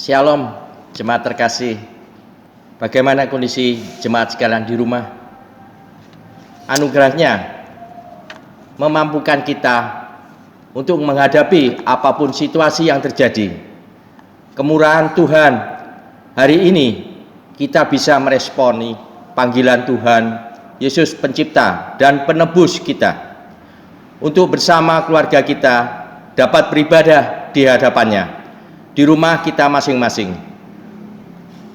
Shalom, jemaat terkasih. Bagaimana kondisi jemaat sekalian di rumah? Anugerahnya memampukan kita untuk menghadapi apapun situasi yang terjadi. Kemurahan Tuhan, hari ini kita bisa meresponi panggilan Tuhan Yesus Pencipta dan Penebus kita untuk bersama keluarga kita dapat beribadah di hadapannya di rumah kita masing-masing.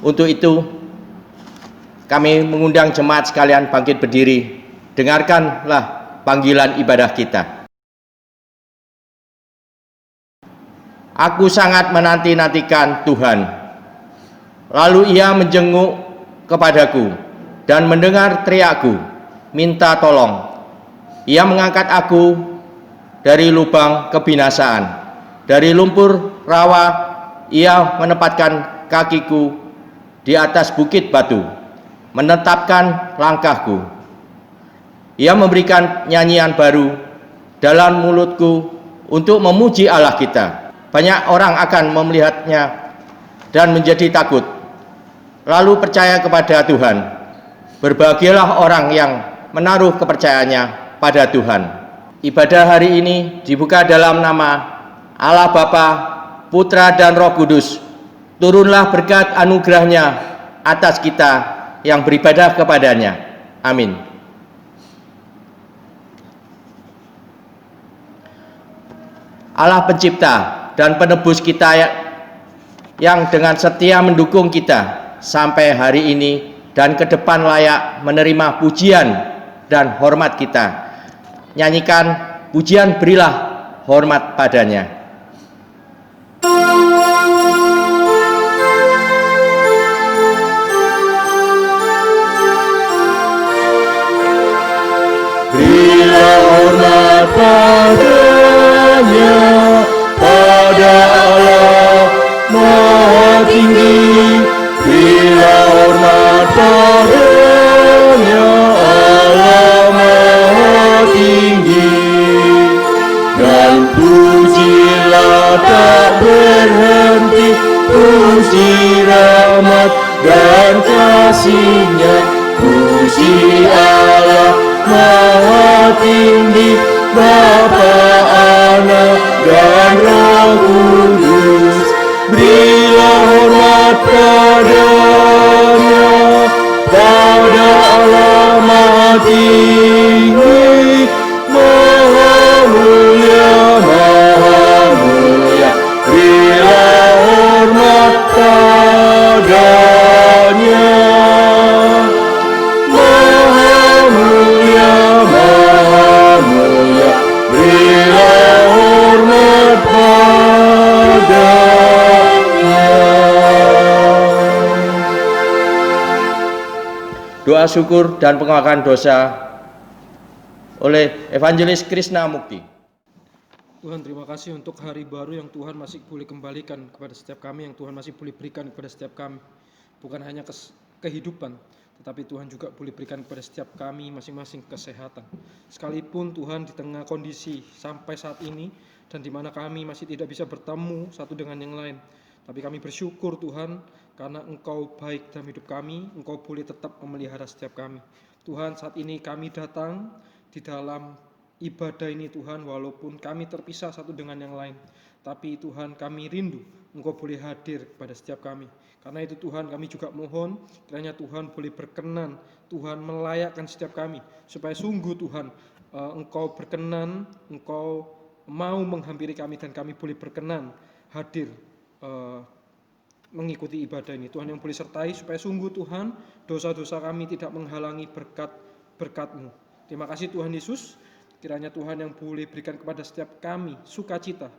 Untuk itu kami mengundang jemaat sekalian bangkit berdiri. Dengarkanlah panggilan ibadah kita. Aku sangat menanti-nantikan Tuhan. Lalu ia menjenguk kepadaku dan mendengar teriakku, minta tolong. Ia mengangkat aku dari lubang kebinasaan, dari lumpur rawa. Ia menempatkan kakiku di atas bukit batu, menetapkan langkahku. Ia memberikan nyanyian baru dalam mulutku untuk memuji Allah kita. Banyak orang akan melihatnya dan menjadi takut, lalu percaya kepada Tuhan. Berbahagialah orang yang menaruh kepercayaannya pada Tuhan. Ibadah hari ini dibuka dalam nama Allah Bapa, Putra dan Roh Kudus. Turunlah berkat anugerahnya atas kita yang beribadah kepadanya. Amin. Allah Pencipta dan Penebus kita yang dengan setia mendukung kita sampai hari ini dan ke depan layak menerima pujian dan hormat kita. Nyanyikan pujian, berilah hormat padanya. Berilah hormat padanya, pada Allah Maha Tinggi. Berilah hormat padanya, Allah Maha Tinggi. Dan pujilah tak berhenti, puji rahmat dan kasih-Nya. Puji Allah Maha Tinggi, Bapa, Anak, dan Roh Kudus. Berilah hormat padanya, pada Allah Maha Tinggi, Maha Mulia, Maha Mulia. Berilah hormat padanya, Maha Mulia, Maha Mulia. Berilah hormat padanya. Doa syukur dan pengakuan dosa oleh Evangelis Krishna Mukti. Tuhan, terima kasih untuk hari baru yang Tuhan masih boleh kembalikan kepada setiap kami, yang Tuhan masih boleh berikan kepada setiap kami. Bukan hanya kehidupan, tetapi Tuhan juga boleh berikan kepada setiap kami masing-masing kesehatan. Sekalipun Tuhan di tengah kondisi sampai saat ini, dan di mana kami masih tidak bisa bertemu satu dengan yang lain, tapi kami bersyukur Tuhan, karena Engkau baik dalam hidup kami, Engkau boleh tetap memelihara setiap kami. Tuhan, saat ini kami datang di dalam ibadah ini Tuhan, walaupun kami terpisah satu dengan yang lain, tapi Tuhan, kami rindu Engkau boleh hadir kepada setiap kami. Karena itu Tuhan, kami juga mohon kiranya Tuhan boleh berkenan, Tuhan melayakkan setiap kami, supaya sungguh Tuhan, Engkau berkenan, Engkau mau menghampiri kami, dan kami boleh berkenan hadir mengikuti ibadah ini. Tuhan yang boleh sertai, supaya sungguh Tuhan, dosa-dosa kami tidak menghalangi berkat-Mu. Terima kasih Tuhan Yesus. Kiranya Tuhan yang boleh berikan kepada setiap kami sukacita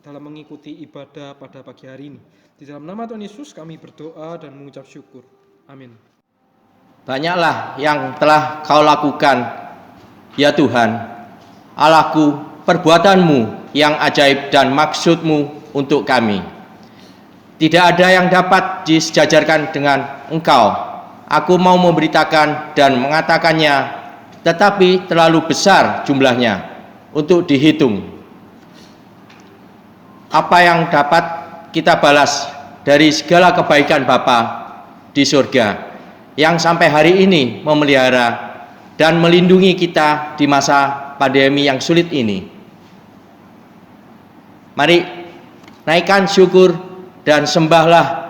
dalam mengikuti ibadah pada pagi hari ini. Di dalam nama Tuhan Yesus kami berdoa dan mengucap syukur. Amin. Banyaklah yang telah Kau lakukan, ya Tuhan, Allahku, perbuatan-Mu yang ajaib dan maksud-Mu untuk kami. Tidak ada yang dapat disejajarkan dengan Engkau. Aku mau memberitakan dan mengatakannya, tetapi terlalu besar jumlahnya untuk dihitung. Apa yang dapat kita balas dari segala kebaikan Bapa di surga yang sampai hari ini memelihara dan melindungi kita di masa pandemi yang sulit ini. Mari naikkan syukur dan sembahlah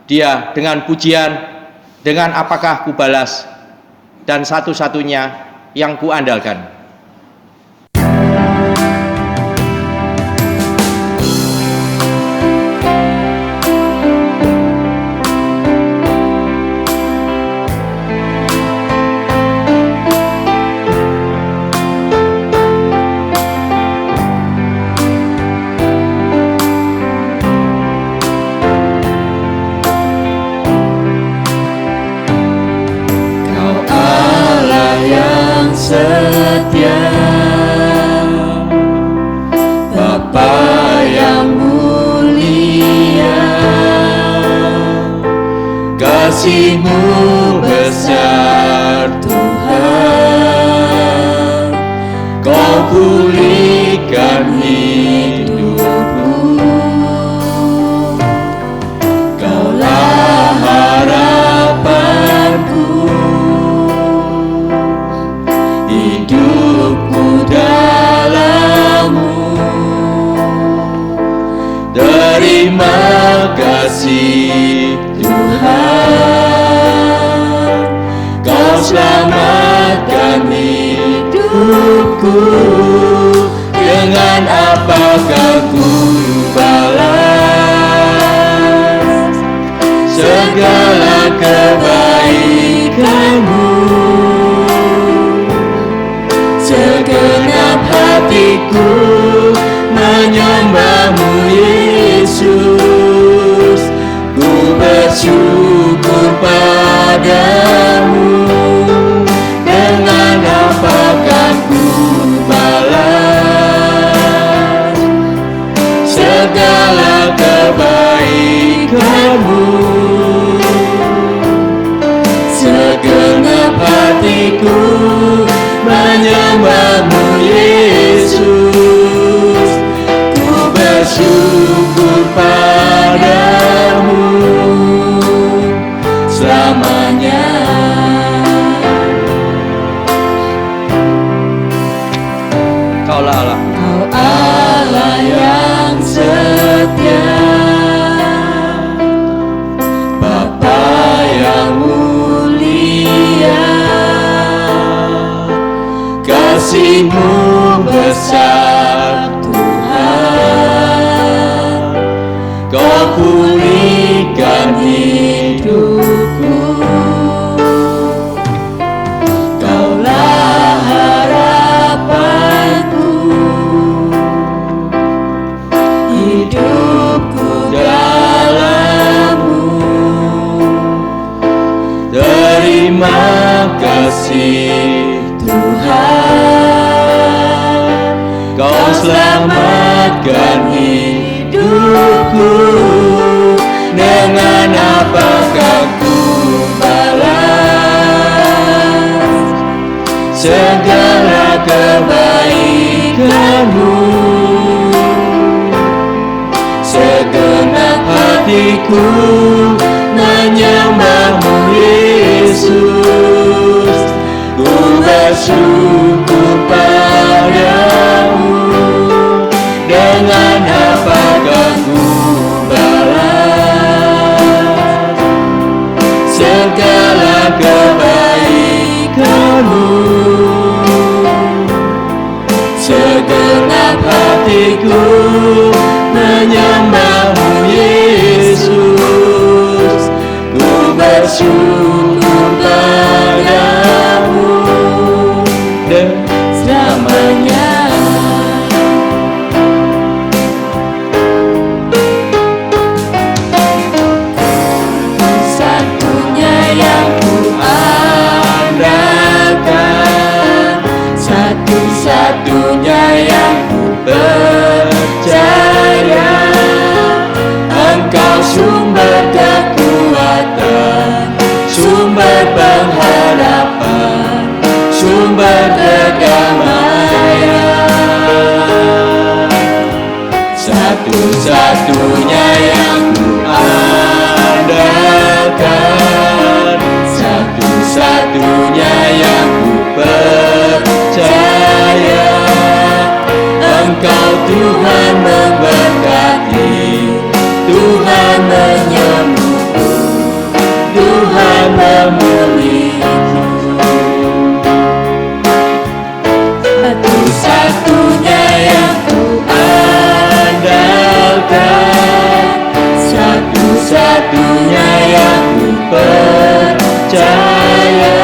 Dia dengan pujian, dengan apakah kubalas, dan satu-satunya yang kuandalkan. Setia, Bapa yang mulia, kasih-Mu besar Tuhan, Kau pulihkan hidupku, Kaulah harapanku, hidupku dalam-Mu. Terima kasih Tuhan, Kau selamatkan hidupku. Dengan apakah ku balas segala kebaikan-Mu? Segenap hatiku menyembah-Mu Yesus, ku bersyukur padamu. Dengan apakah ku balas segala kebaikan-Mu? Segenap hatiku menyembah-Mu Yesus, ku bersyukur padamu selamanya. Kaulah Allah, Kau Allah yang setia, Bapa yang mulia, kasih-Mu besar Tuhan, Kau pulihkan hidupku, Kaulah harapanku, hidupku dalam-Mu. Terima kasih Tuhan, Kau selamatkan hidupku. Dengan apakah ku balas segala kebaikan-Mu? Segenap hatiku menyembah-Mu Yesus, ku bersyukur padamu. Dengan apakah ku balas segala kebaikan-Mu? Segenap hatiku menyembah-Mu Yesus, ku bersyukur padamu dan selamanya. Satunya yang ku andalkan, satu-satunya yang ku percaya, Engkau sumber kekuatan, satu-satunya yang ku percaya.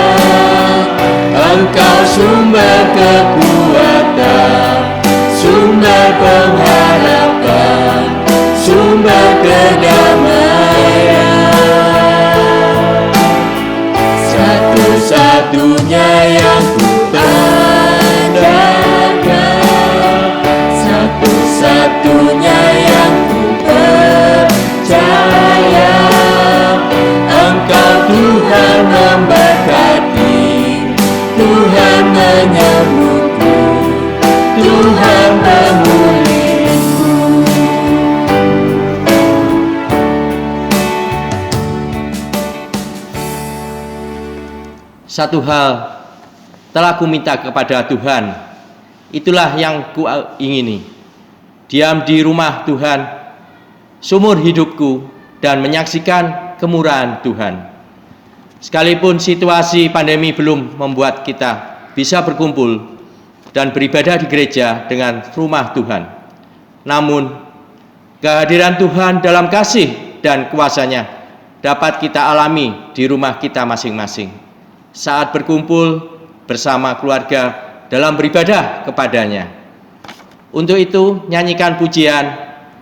Engkau sumber kekuatan, sumber pengharapan, sumber kedamaian. Satu-satunya yang ku andalkan, satu-satunya yang ku percaya. Engkau Tuhan memberkati, Tuhan menyembuhku, Tuhan pemulihku. Satu hal telah kuminta kepada Tuhan, itulah yang ku ingini, diam di rumah Tuhan seumur hidupku dan menyaksikan kemurahan Tuhan. Sekalipun situasi pandemi belum membuat kita bisa berkumpul dan beribadah di gereja dengan rumah Tuhan, namun kehadiran Tuhan dalam kasih dan kuasa-Nya dapat kita alami di rumah kita masing-masing saat berkumpul bersama keluarga dalam beribadah kepadanya. Untuk itu, nyanyikan pujian,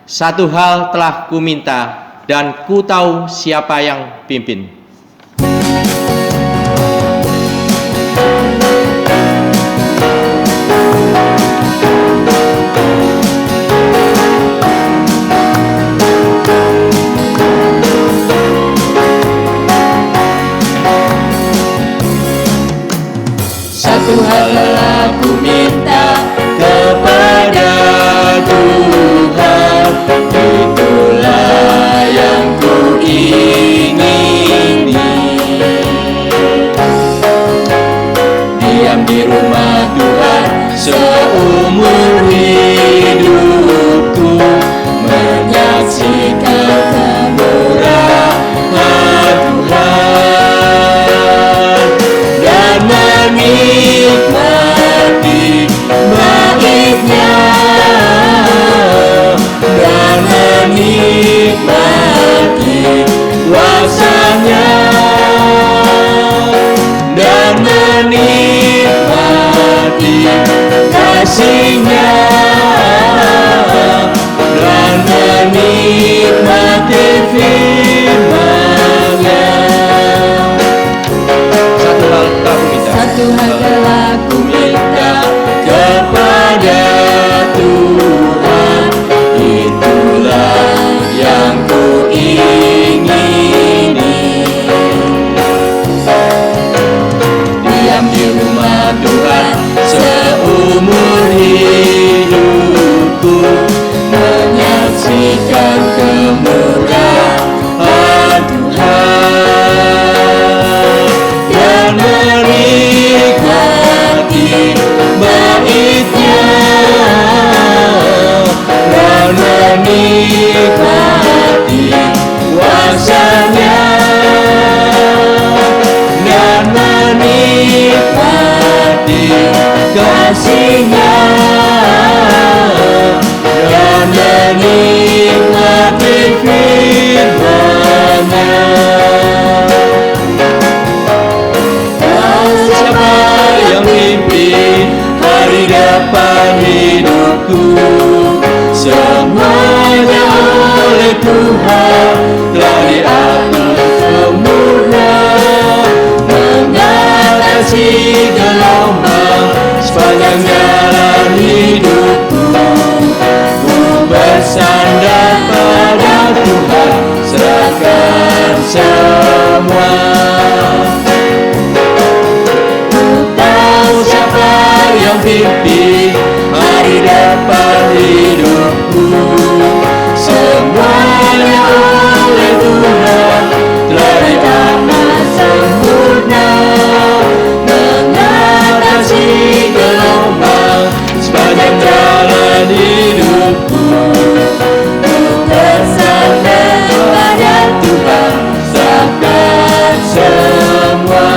satu hal telah ku minta dan ku tahu siapa yang pimpin. Satu hal telah ku minta kepada Tuhan, itulah yang ku ingini. Diam di rumah Tuhan seumur hidupku, menyaksikan kemurahan Tuhan dan menikmati baiknya, dan menikmati kuasa-Nya, dan menikmati kasih-Nya, dan menikmati firman-Nya. Satu hal telah ku minta kepada Tuhan, itulah yang ku ingini. Diam di rumah Tuhan seumur hidupku, menyaksikan kemurahan Tuhan dan menikmati baiknya, dan menikmati kuasa-Nya, dan menikmati kasih-Nya, dan menikmati firman-Nya. Siapa yang pimpin hari depan hidupku, semuanya oleh Tuhan telah diatur sempurna, mengatasi gelombang sepanjang jalan hidupku. Ku bersandar pada Tuhan, serahkan semua. Siapa yang pimpin hari depan hidupku, semuanya oleh Tuhan telah diatur sempurna, mengatasi gelombang sepanjang jalan hidupku. Ku bersandar pada Tuhan, serahkan semua.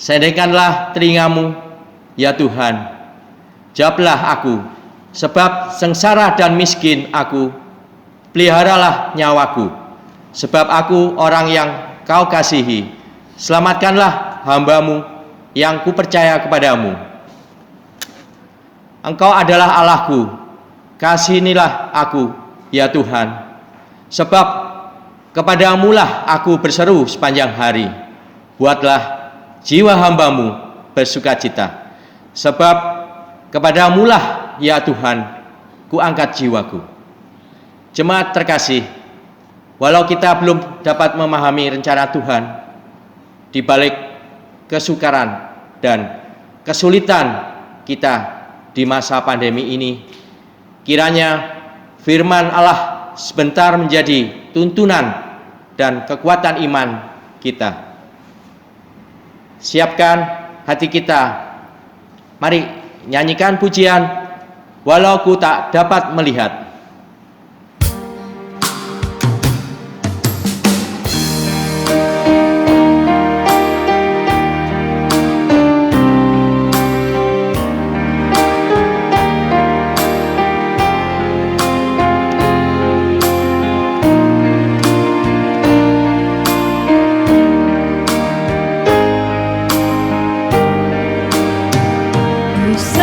Sediakanlah telingamu, ya Tuhan, jawablah aku, Sebab sengsara dan miskin aku, peliharalah nyawaku. Sebab aku orang yang kau kasihi, selamatkanlah hamba-Mu yang kupercaya kepadamu. Engkau adalah Allahku, kasihanilah aku, ya Tuhan. Sebab kepadamu-lah aku berseru sepanjang hari. Buatlah jiwa hamba-Mu bersukacita. Sebab kepadamu-lah, ya Tuhan, ku angkat jiwaku. Jemaat terkasih, walau kita belum dapat memahami rencana Tuhan di balik kesukaran dan kesulitan kita di masa pandemi ini, kiranya firman Allah sebentar menjadi tuntunan dan kekuatan iman kita. Siapkan hati kita. Mari nyanyikan pujian walau ku tak dapat melihat.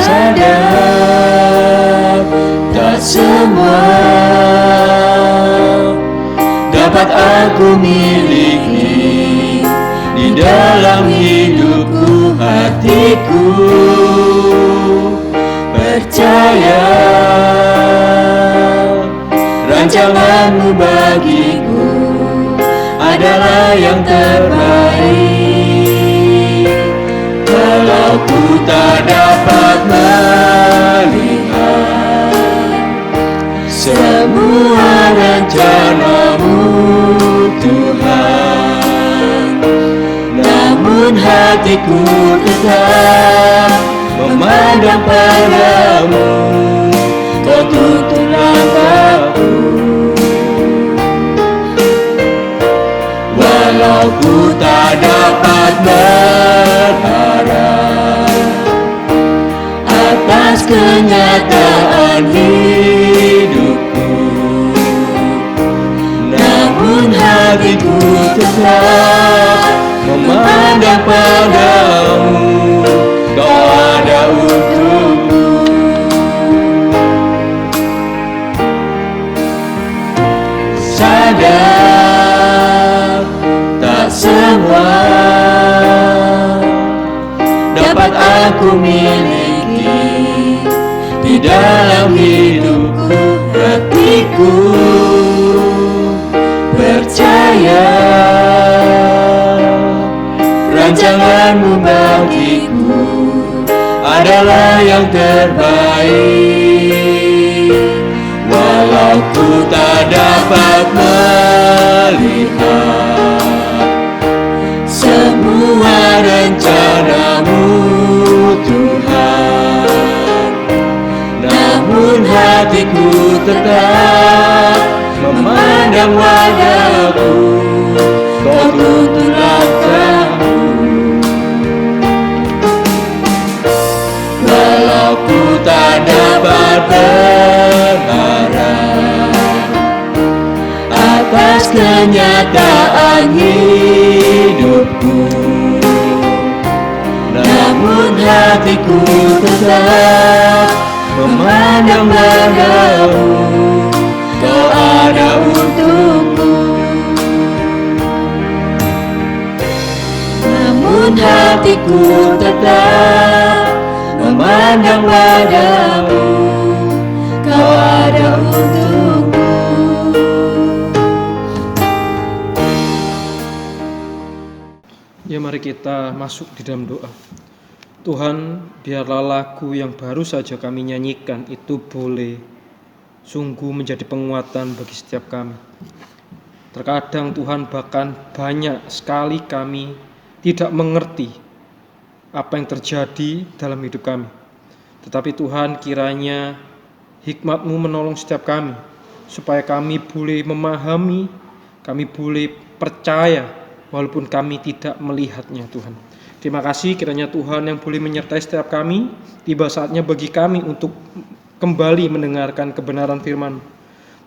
Sadar tak semua dapat aku miliki di dalam hidupku, hatiku percaya rancangan-Mu bagiku adalah yang terbaik. Walau ku tak dapat melihat semua rencana-Mu, Tuhan, namun hatiku tetap memandang padamu. Kau tuntun langkahku, walau ku tak dapat berharap atas kenyataan hidupku, namun hatiku tetap memandang padamu. Kau ada untukku. Sadar tak semua dapat aku miliki di dalam hidupku, hatiku percaya rancangan-Mu bagiku adalah yang terbaik. Walau ku tak dapat melihat semua rencana-Mu, Tuhan, namun hatiku tetap memandang wajah-Mu. Kau tuntun langkahku, walau ku tak dapat berharap atas kenyataan hidupku, namun hatiku tetap memandang padamu. Kau ada untukku, namun hatiku tetap memandang padamu. Kau ada untukku. Ya, mari kita masuk di dalam doa. Tuhan, biarlah lagu yang baru saja kami nyanyikan itu boleh sungguh menjadi penguatan bagi setiap kami. Terkadang Tuhan, bahkan banyak sekali kami tidak mengerti apa yang terjadi dalam hidup kami. Tetapi Tuhan, kiranya hikmat-Mu menolong setiap kami, supaya kami boleh memahami, kami boleh percaya, walaupun kami tidak melihatnya, Tuhan. Terima kasih kiranya Tuhan yang boleh menyertai setiap kami. Tiba saatnya bagi kami untuk kembali mendengarkan kebenaran firman.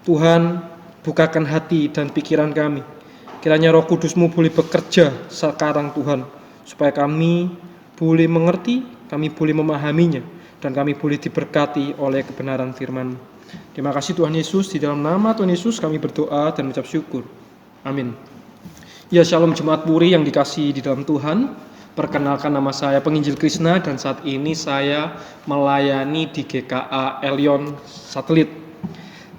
Tuhan, bukakan hati dan pikiran kami. Kiranya Roh Kudus-Mu boleh bekerja sekarang Tuhan, supaya kami boleh mengerti, kami boleh memahaminya, dan kami boleh diberkati oleh kebenaran firman. Terima kasih Tuhan Yesus, di dalam nama Tuhan Yesus kami berdoa dan mengucap syukur. Amin. Ya, Shalom Jemaat Puri yang dikasihi di dalam Tuhan. Perkenalkan, nama saya Penginjil Krishna dan saat ini saya melayani di GKA Elion Satelit.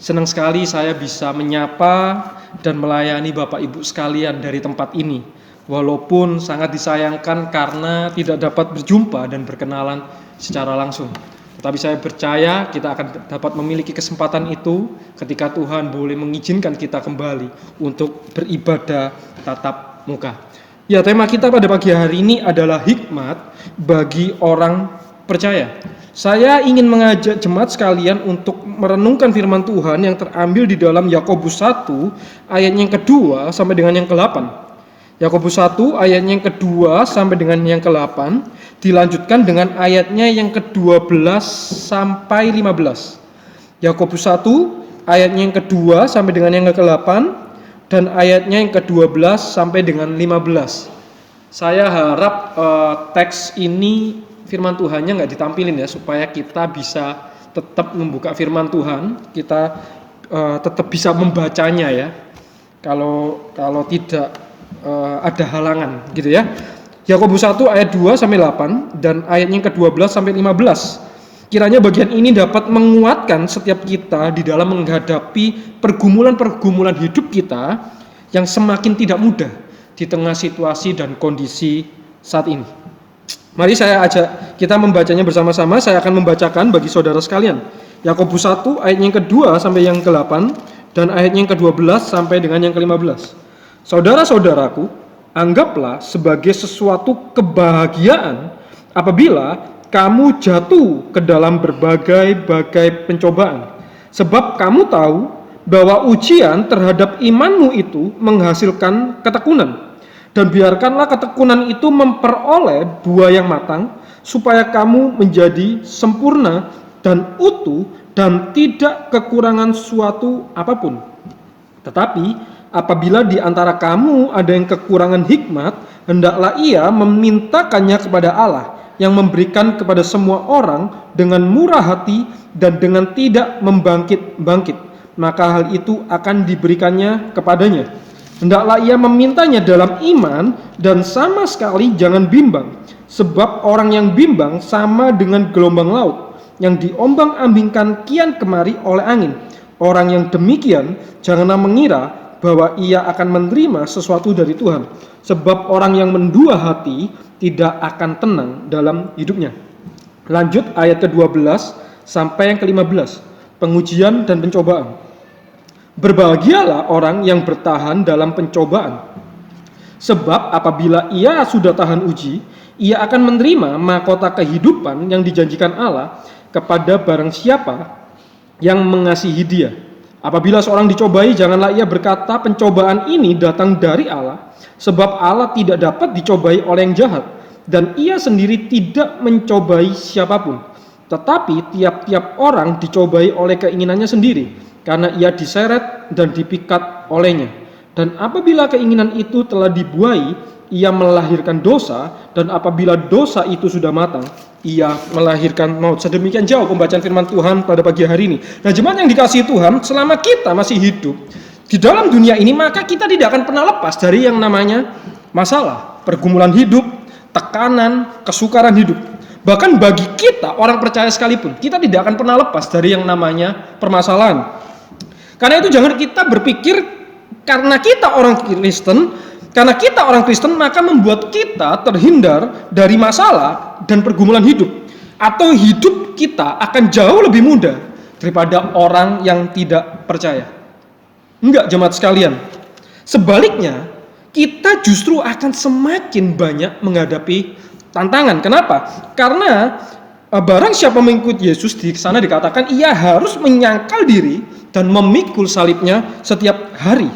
Senang sekali saya bisa menyapa dan melayani Bapak Ibu sekalian dari tempat ini. Walaupun sangat disayangkan karena tidak dapat berjumpa dan berkenalan secara langsung. Tetapi saya percaya kita akan dapat memiliki kesempatan itu ketika Tuhan boleh mengizinkan kita kembali untuk beribadah tatap muka. Ya, tema kita pada pagi hari ini adalah hikmat bagi orang percaya. Saya ingin mengajak jemaat sekalian untuk merenungkan firman Tuhan yang terambil di dalam Yakobus 1 ayatnya yang kedua sampai dengan yang ke-8. Yakobus 1 ayatnya yang kedua sampai dengan yang ke-8 dilanjutkan dengan ayatnya yang ke-12 sampai 15. Yakobus 1 ayatnya yang kedua sampai dengan yang ke-8 dan ayatnya yang ke-12 sampai dengan 15. Saya harap teks ini firman Tuhannya nggak ditampilin ya, supaya kita bisa tetap membuka firman Tuhan, kita tetap bisa membacanya ya. Kalau tidak ada halangan gitu ya. Yakobus 1 ayat 2 sampai 8 dan ayatnya yang ke-12 sampai 15. Kiranya bagian ini dapat menguatkan setiap kita di dalam menghadapi pergumulan-pergumulan hidup kita yang semakin tidak mudah di tengah situasi dan kondisi saat ini. Mari saya ajak kita membacanya bersama-sama. Saya akan membacakan bagi saudara sekalian. Yakobus 1 ayatnya yang kedua sampai yang ke-8 dan ayatnya yang ke-12 sampai dengan yang ke-15. Saudara-saudaraku, anggaplah sebagai sesuatu kebahagiaan apabila kamu jatuh ke dalam berbagai-bagai pencobaan. Sebab kamu tahu bahwa ujian terhadap imanmu itu menghasilkan ketekunan. Dan biarkanlah ketekunan itu memperoleh buah yang matang, supaya kamu menjadi sempurna dan utuh dan tidak kekurangan suatu apapun. Tetapi apabila di antara kamu ada yang kekurangan hikmat, hendaklah ia memintakannya kepada Allah, yang memberikan kepada semua orang dengan murah hati dan dengan tidak membangkit-bangkit, maka hal itu akan diberikannya kepadanya. Hendaklah ia memintanya dalam iman dan sama sekali jangan bimbang, sebab orang yang bimbang sama dengan gelombang laut yang diombang-ambingkan kian kemari oleh angin. Orang yang demikian janganlah mengira bahwa ia akan menerima sesuatu dari Tuhan, sebab orang yang mendua hati tidak akan tenang dalam hidupnya. Lanjut ayat ke-12 sampai yang ke-15. Pengujian dan pencobaan. Berbahagialah orang yang bertahan dalam pencobaan, sebab apabila ia sudah tahan uji, ia akan menerima mahkota kehidupan yang dijanjikan Allah kepada barang siapa yang mengasihi dia. Apabila seorang dicobai, janganlah ia berkata pencobaan ini datang dari Allah, sebab Allah tidak dapat dicobai oleh yang jahat, dan ia sendiri tidak mencobai siapapun. Tetapi tiap-tiap orang dicobai oleh keinginannya sendiri, karena ia diseret dan dipikat olehnya. Dan apabila keinginan itu telah dibuai, ia melahirkan dosa, dan apabila dosa itu sudah matang, ia melahirkan maut. Sedemikian jauh pembacaan firman Tuhan pada pagi hari ini. Nah, jemaat yang dikasihi Tuhan, selama kita masih hidup di dalam dunia ini, maka kita tidak akan pernah lepas dari yang namanya masalah, pergumulan hidup, tekanan, kesukaran hidup. Bahkan bagi kita, orang percaya sekalipun, kita tidak akan pernah lepas dari yang namanya permasalahan. Karena itu jangan kita berpikir karena kita orang Kristen, maka membuat kita terhindar dari masalah dan pergumulan hidup. Atau hidup kita akan jauh lebih mudah daripada orang yang tidak percaya. Enggak, jemaat sekalian. Sebaliknya, kita justru akan semakin banyak menghadapi tantangan. Kenapa? Karena barang siapa mengikuti Yesus, di sana dikatakan ia harus menyangkal diri dan memikul salibnya setiap hari.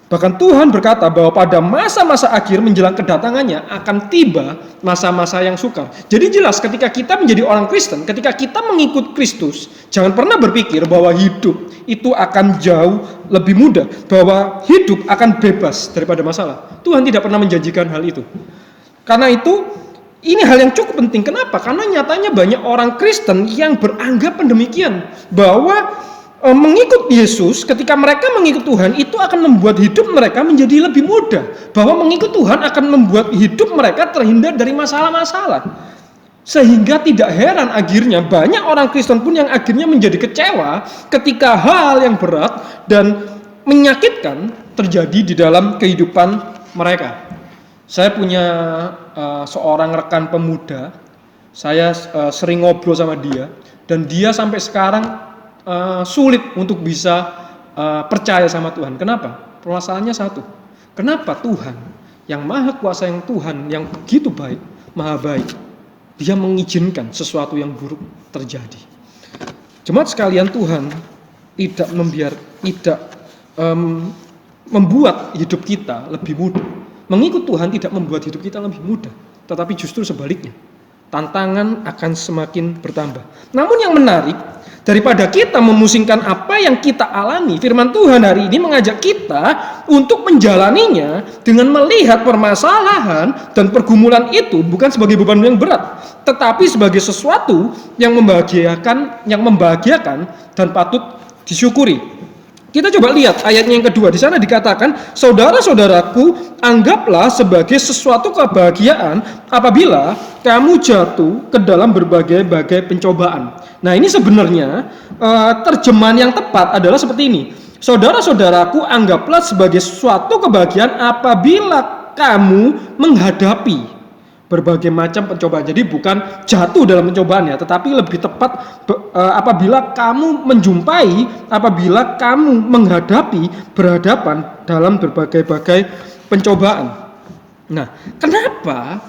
Bahkan Tuhan berkata bahwa pada masa-masa akhir menjelang kedatangannya akan tiba masa-masa yang sukar. Jadi jelas ketika kita menjadi orang Kristen, ketika kita mengikut Kristus, jangan pernah berpikir bahwa hidup itu akan jauh lebih mudah, bahwa hidup akan bebas daripada masalah. Tuhan tidak pernah menjanjikan hal itu. Karena itu, ini hal yang cukup penting. Kenapa? Karena nyatanya banyak orang Kristen yang beranggapan demikian, bahwa mengikut Yesus, ketika mereka mengikut Tuhan, itu akan membuat hidup mereka menjadi lebih mudah. Bahwa mengikut Tuhan akan membuat hidup mereka terhindar dari masalah-masalah. Sehingga tidak heran akhirnya banyak orang Kristen pun yang akhirnya menjadi kecewa ketika hal yang berat dan menyakitkan terjadi di dalam kehidupan mereka. Saya punya seorang rekan pemuda, saya sering ngobrol sama dia, dan dia sampai sekarang sulit untuk bisa percaya sama Tuhan. Kenapa? Permasalahannya satu. Kenapa Tuhan yang maha kuasa, yang Tuhan yang begitu baik, maha baik, dia mengizinkan sesuatu yang buruk terjadi? Jemaat sekalian, Tuhan tidak membuat hidup kita lebih mudah. Mengikut Tuhan tidak membuat hidup kita lebih mudah, tetapi justru sebaliknya. Tantangan akan semakin bertambah. Namun yang menarik, daripada kita memusingkan apa yang kita alami, firman Tuhan hari ini mengajak kita untuk menjalaninya dengan melihat permasalahan dan pergumulan itu bukan sebagai beban yang berat, tetapi sebagai sesuatu yang membahagiakan dan patut disyukuri. Kita coba lihat ayatnya yang kedua. Di sana dikatakan, saudara-saudaraku, anggaplah sebagai sesuatu kebahagiaan apabila kamu jatuh ke dalam berbagai-bagai pencobaan. Nah, ini sebenarnya terjemahan yang tepat adalah seperti ini. Saudara-saudaraku, anggaplah sebagai suatu kebahagiaan apabila kamu menghadapi berbagai macam pencobaan. Jadi bukan jatuh dalam pencobaan ya, tetapi lebih tepat apabila kamu menghadapi berhadapan dalam berbagai-bagai pencobaan. Nah, kenapa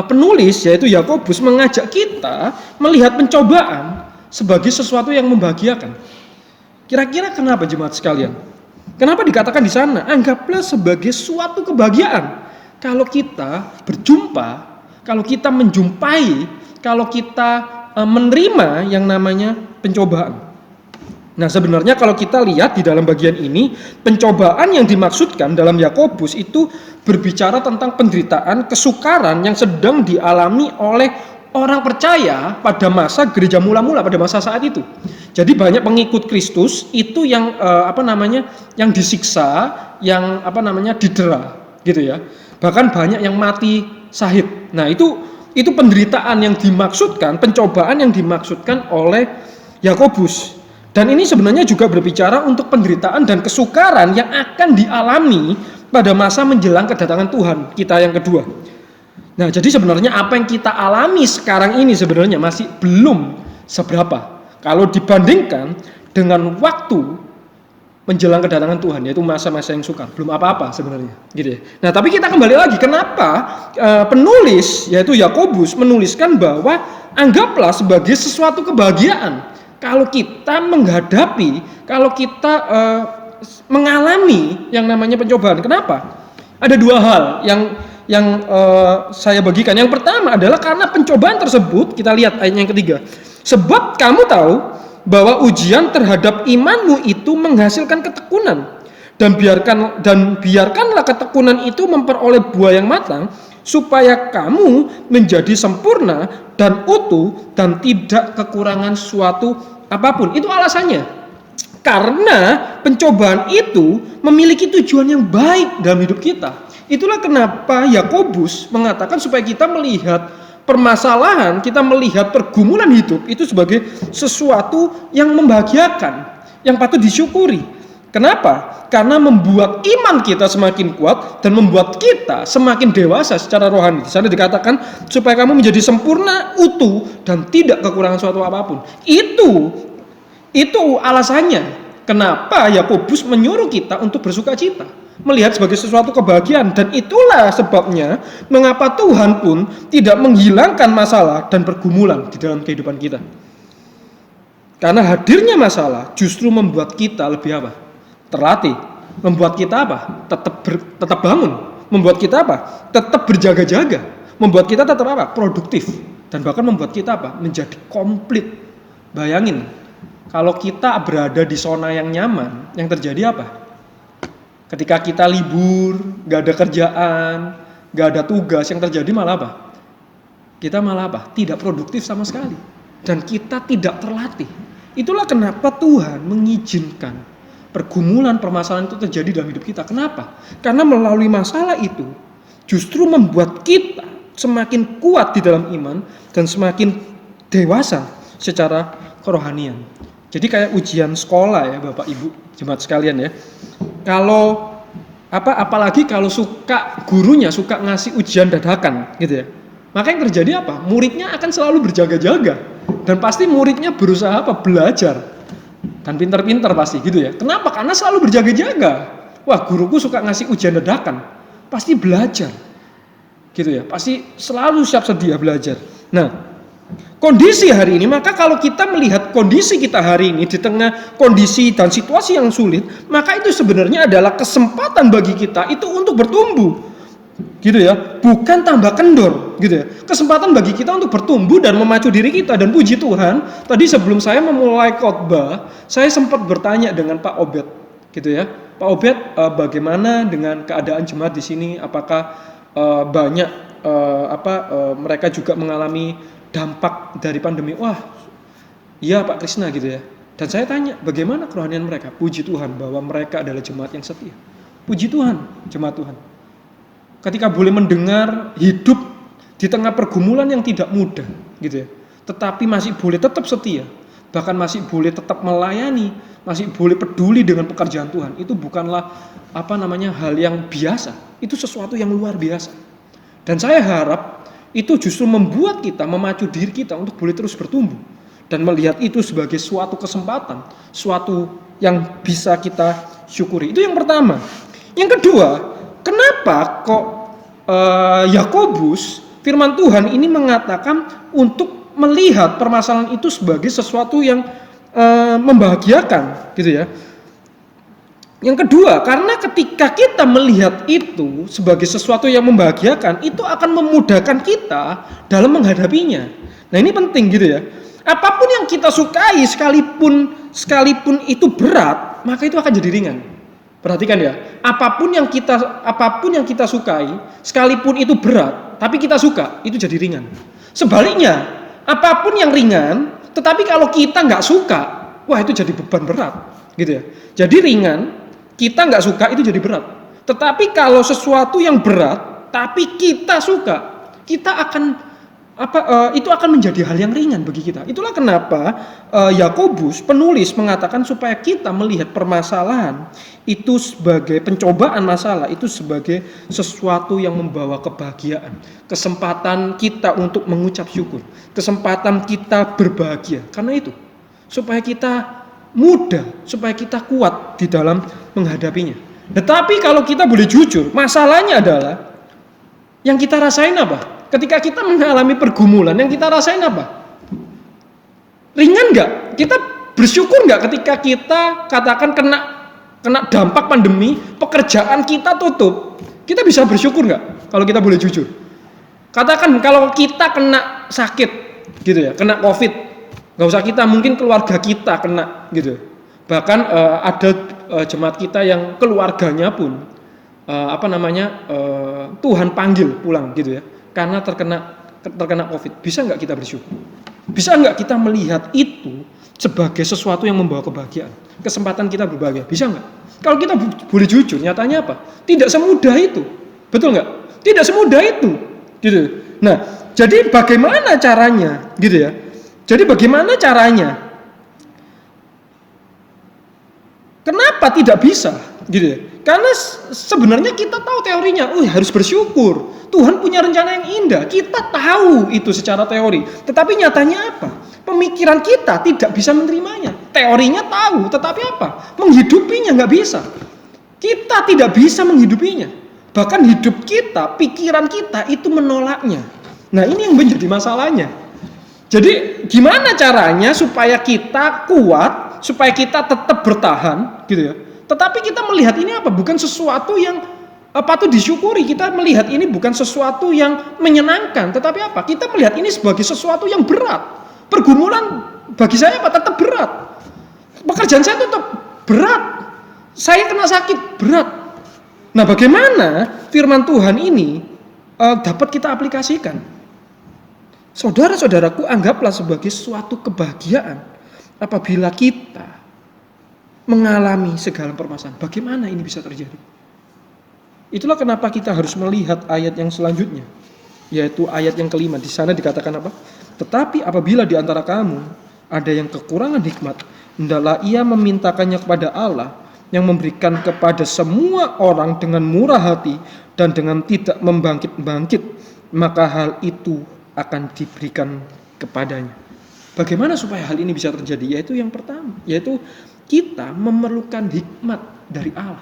penulis yaitu Yakobus mengajak kita melihat pencobaan sebagai sesuatu yang membahagiakan? Kira-kira kenapa, jemaat sekalian? Kenapa dikatakan di sana anggaplah sebagai suatu kebahagiaan? Kalau kita berjumpa, kalau kita menjumpai, kalau kita menerima yang namanya pencobaan. Nah, sebenarnya kalau kita lihat di dalam bagian ini, pencobaan yang dimaksudkan dalam Yakobus itu berbicara tentang penderitaan, kesukaran yang sedang dialami oleh orang percaya pada masa gereja mula-mula, pada masa saat itu. Jadi banyak pengikut Kristus itu yang yang disiksa, yang didera, gitu ya. Bahkan banyak yang mati syahid. Nah, itu penderitaan yang dimaksudkan, pencobaan yang dimaksudkan oleh Yakobus. Dan ini sebenarnya juga berbicara untuk penderitaan dan kesukaran yang akan dialami pada masa menjelang kedatangan Tuhan kita yang kedua. Nah, jadi sebenarnya apa yang kita alami sekarang ini sebenarnya masih belum seberapa kalau dibandingkan dengan waktu menjelang kedatangan Tuhan, yaitu masa-masa yang sukar. Belum apa-apa sebenarnya, gitu ya. Nah, tapi kita kembali lagi, kenapa penulis yaitu Yakobus menuliskan bahwa anggaplah sebagai sesuatu kebahagiaan kalau kita menghadapi, kalau kita mengalami yang namanya pencobaan. Kenapa? Ada dua hal yang saya bagikan. Yang pertama adalah karena pencobaan tersebut, kita lihat ayat yang ketiga. Sebab kamu tahu bahwa ujian terhadap imanmu itu menghasilkan ketekunan, dan biarkanlah ketekunan itu memperoleh buah yang matang, supaya kamu menjadi sempurna dan utuh dan tidak kekurangan suatu apapun. Itu alasannya, karena pencobaan itu memiliki tujuan yang baik dalam hidup kita. Itulah kenapa Yakobus mengatakan supaya kita melihat permasalahan, kita melihat pergumulan hidup itu sebagai sesuatu yang membahagiakan, yang patut disyukuri. Kenapa? Karena membuat iman kita semakin kuat dan membuat kita semakin dewasa secara rohani. Di sana dikatakan supaya kamu menjadi sempurna, utuh dan tidak kekurangan suatu apapun. Itu alasannya kenapa Yakobus menyuruh kita untuk bersuka cita, melihat sebagai sesuatu kebahagiaan. Dan itulah sebabnya mengapa Tuhan pun tidak menghilangkan masalah dan pergumulan di dalam kehidupan kita. Karena hadirnya masalah justru membuat kita lebih apa? Terlatih Membuat kita apa? Tetap bangun. Membuat kita apa? Tetap berjaga-jaga. Membuat kita tetap apa? Produktif. Dan bahkan membuat kita apa? Menjadi komplit. Bayangin, kalau kita berada di zona yang nyaman, yang terjadi apa? Ketika kita libur, gak ada kerjaan, gak ada tugas, yang terjadi malah apa? Kita malah apa? Tidak produktif sama sekali. Dan kita tidak terlatih. Itulah kenapa Tuhan mengizinkan pergumulan, permasalahan itu terjadi dalam hidup kita. Kenapa? Karena melalui masalah itu justru membuat kita semakin kuat di dalam iman dan semakin dewasa secara kerohanian. Jadi kayak ujian sekolah ya Bapak Ibu jemaat sekalian ya. Kalau apalagi kalau gurunya suka ngasih ujian dadakan gitu ya. Maka yang terjadi apa? Muridnya akan selalu berjaga-jaga dan pasti muridnya berusaha apa? Belajar. Dan pintar-pintar pasti gitu ya. Kenapa? Karena selalu berjaga-jaga. Wah, guruku suka ngasih ujian dadakan. Pasti belajar. Gitu ya. Pasti selalu siap sedia belajar. Nah, kondisi hari ini, maka kalau kita melihat kondisi kita hari ini di tengah kondisi dan situasi yang sulit, maka itu sebenarnya adalah kesempatan bagi kita itu untuk bertumbuh. Gitu ya, bukan tambah kendor gitu ya. Kesempatan bagi kita untuk bertumbuh dan memacu diri kita. Dan puji Tuhan, tadi sebelum saya memulai khotbah, saya sempat bertanya dengan Pak Obed gitu ya. Pak Obed, bagaimana dengan keadaan jemaat di sini? Apakah banyak mereka juga mengalami dampak dari pandemi? Wah, iya Pak Krisna gitu ya. Dan saya tanya, bagaimana kerohanian mereka? Puji Tuhan bahwa mereka adalah jemaat yang setia. Puji Tuhan, jemaat Tuhan. Ketika boleh mendengar hidup di tengah pergumulan yang tidak mudah gitu ya, tetapi masih boleh tetap setia, bahkan masih boleh tetap melayani, masih boleh peduli dengan pekerjaan Tuhan, itu bukanlah hal yang biasa, itu sesuatu yang luar biasa. Dan saya harap itu justru membuat kita, memacu diri kita untuk boleh terus bertumbuh dan melihat itu sebagai suatu kesempatan, suatu yang bisa kita syukuri. Itu yang pertama. Yang kedua, kenapa kok Yakobus, firman Tuhan ini mengatakan untuk melihat permasalahan itu sebagai sesuatu yang membahagiakan gitu ya. Yang kedua, karena ketika kita melihat itu sebagai sesuatu yang membahagiakan, itu akan memudahkan kita dalam menghadapinya. Nah, ini penting gitu ya. Apapun yang kita sukai, sekalipun itu berat, maka itu akan jadi ringan. Perhatikan ya, apapun yang kita sukai, sekalipun itu berat, tapi kita suka, itu jadi ringan. Sebaliknya, apapun yang ringan, tetapi kalau kita nggak suka, wah itu jadi beban berat, gitu ya. Jadi ringan, kita nggak suka itu jadi berat. Tetapi kalau sesuatu yang berat, tapi kita suka, kita akan itu akan menjadi hal yang ringan bagi kita. Itulah kenapa Yakobus penulis mengatakan supaya kita melihat permasalahan itu sebagai pencobaan masalah, itu sebagai sesuatu yang membawa kebahagiaan, kesempatan kita untuk mengucap syukur, kesempatan kita berbahagia. Karena itu supaya kita mudah, supaya kita kuat di dalam menghadapinya. Tetapi kalau kita boleh jujur, masalahnya adalah yang kita rasain apa? Ketika kita mengalami pergumulan, yang kita rasain apa? Ringan nggak? Kita bersyukur nggak ketika kita katakan kena dampak pandemi, pekerjaan kita tutup? Kita bisa bersyukur nggak? Kalau kita boleh jujur. Katakan kalau kita kena sakit, gitu ya, kena COVID, nggak usah kita, mungkin keluarga kita kena, gitu. Bahkan ada jemaat kita yang keluarganya pun Tuhan panggil pulang, gitu ya. Karena terkena COVID, bisa nggak kita bersyukur? Bisa nggak kita melihat itu sebagai sesuatu yang membawa kebahagiaan, kesempatan kita berbahagia? Bisa nggak? Kalau kita boleh jujur, nyatanya apa? Tidak semudah itu, betul nggak? Tidak semudah itu, gitu. Nah, jadi bagaimana caranya, gitu ya? Jadi bagaimana caranya? Kenapa tidak bisa, gitu ya? Karena sebenarnya kita tahu teorinya, harus bersyukur. Tuhan punya rencana yang indah. Kita tahu itu secara teori. Tetapi nyatanya apa? Pemikiran kita tidak bisa menerimanya. Teorinya tahu, tetapi apa? Menghidupinya nggak bisa. Kita tidak bisa menghidupinya. Bahkan hidup kita, pikiran kita itu menolaknya. Nah, ini yang menjadi masalahnya. Jadi gimana caranya supaya kita kuat, supaya kita tetap bertahan, gitu ya? Tetapi kita melihat ini apa? Bukan sesuatu yang patut disyukuri. Kita melihat ini bukan sesuatu yang menyenangkan. Tetapi apa? Kita melihat ini sebagai sesuatu yang berat. Pergumulan bagi saya apa? Tetap berat. Pekerjaan saya tetap berat. Saya kena sakit, berat. Nah, bagaimana firman Tuhan ini dapat kita aplikasikan? Saudara-saudaraku, anggaplah sebagai suatu kebahagiaan apabila kita mengalami segala permasalahan. Bagaimana ini bisa terjadi? Itulah kenapa kita harus melihat ayat yang selanjutnya, yaitu ayat yang kelima. Di sana dikatakan apa? Tetapi apabila di antara kamu ada yang kekurangan hikmat, hendaklah ia memintakannya kepada Allah yang memberikan kepada semua orang dengan murah hati dan dengan tidak membangkit-bangkit, maka hal itu akan diberikan kepadanya. Bagaimana supaya hal ini bisa terjadi? Yaitu yang pertama, yaitu kita memerlukan hikmat dari Allah.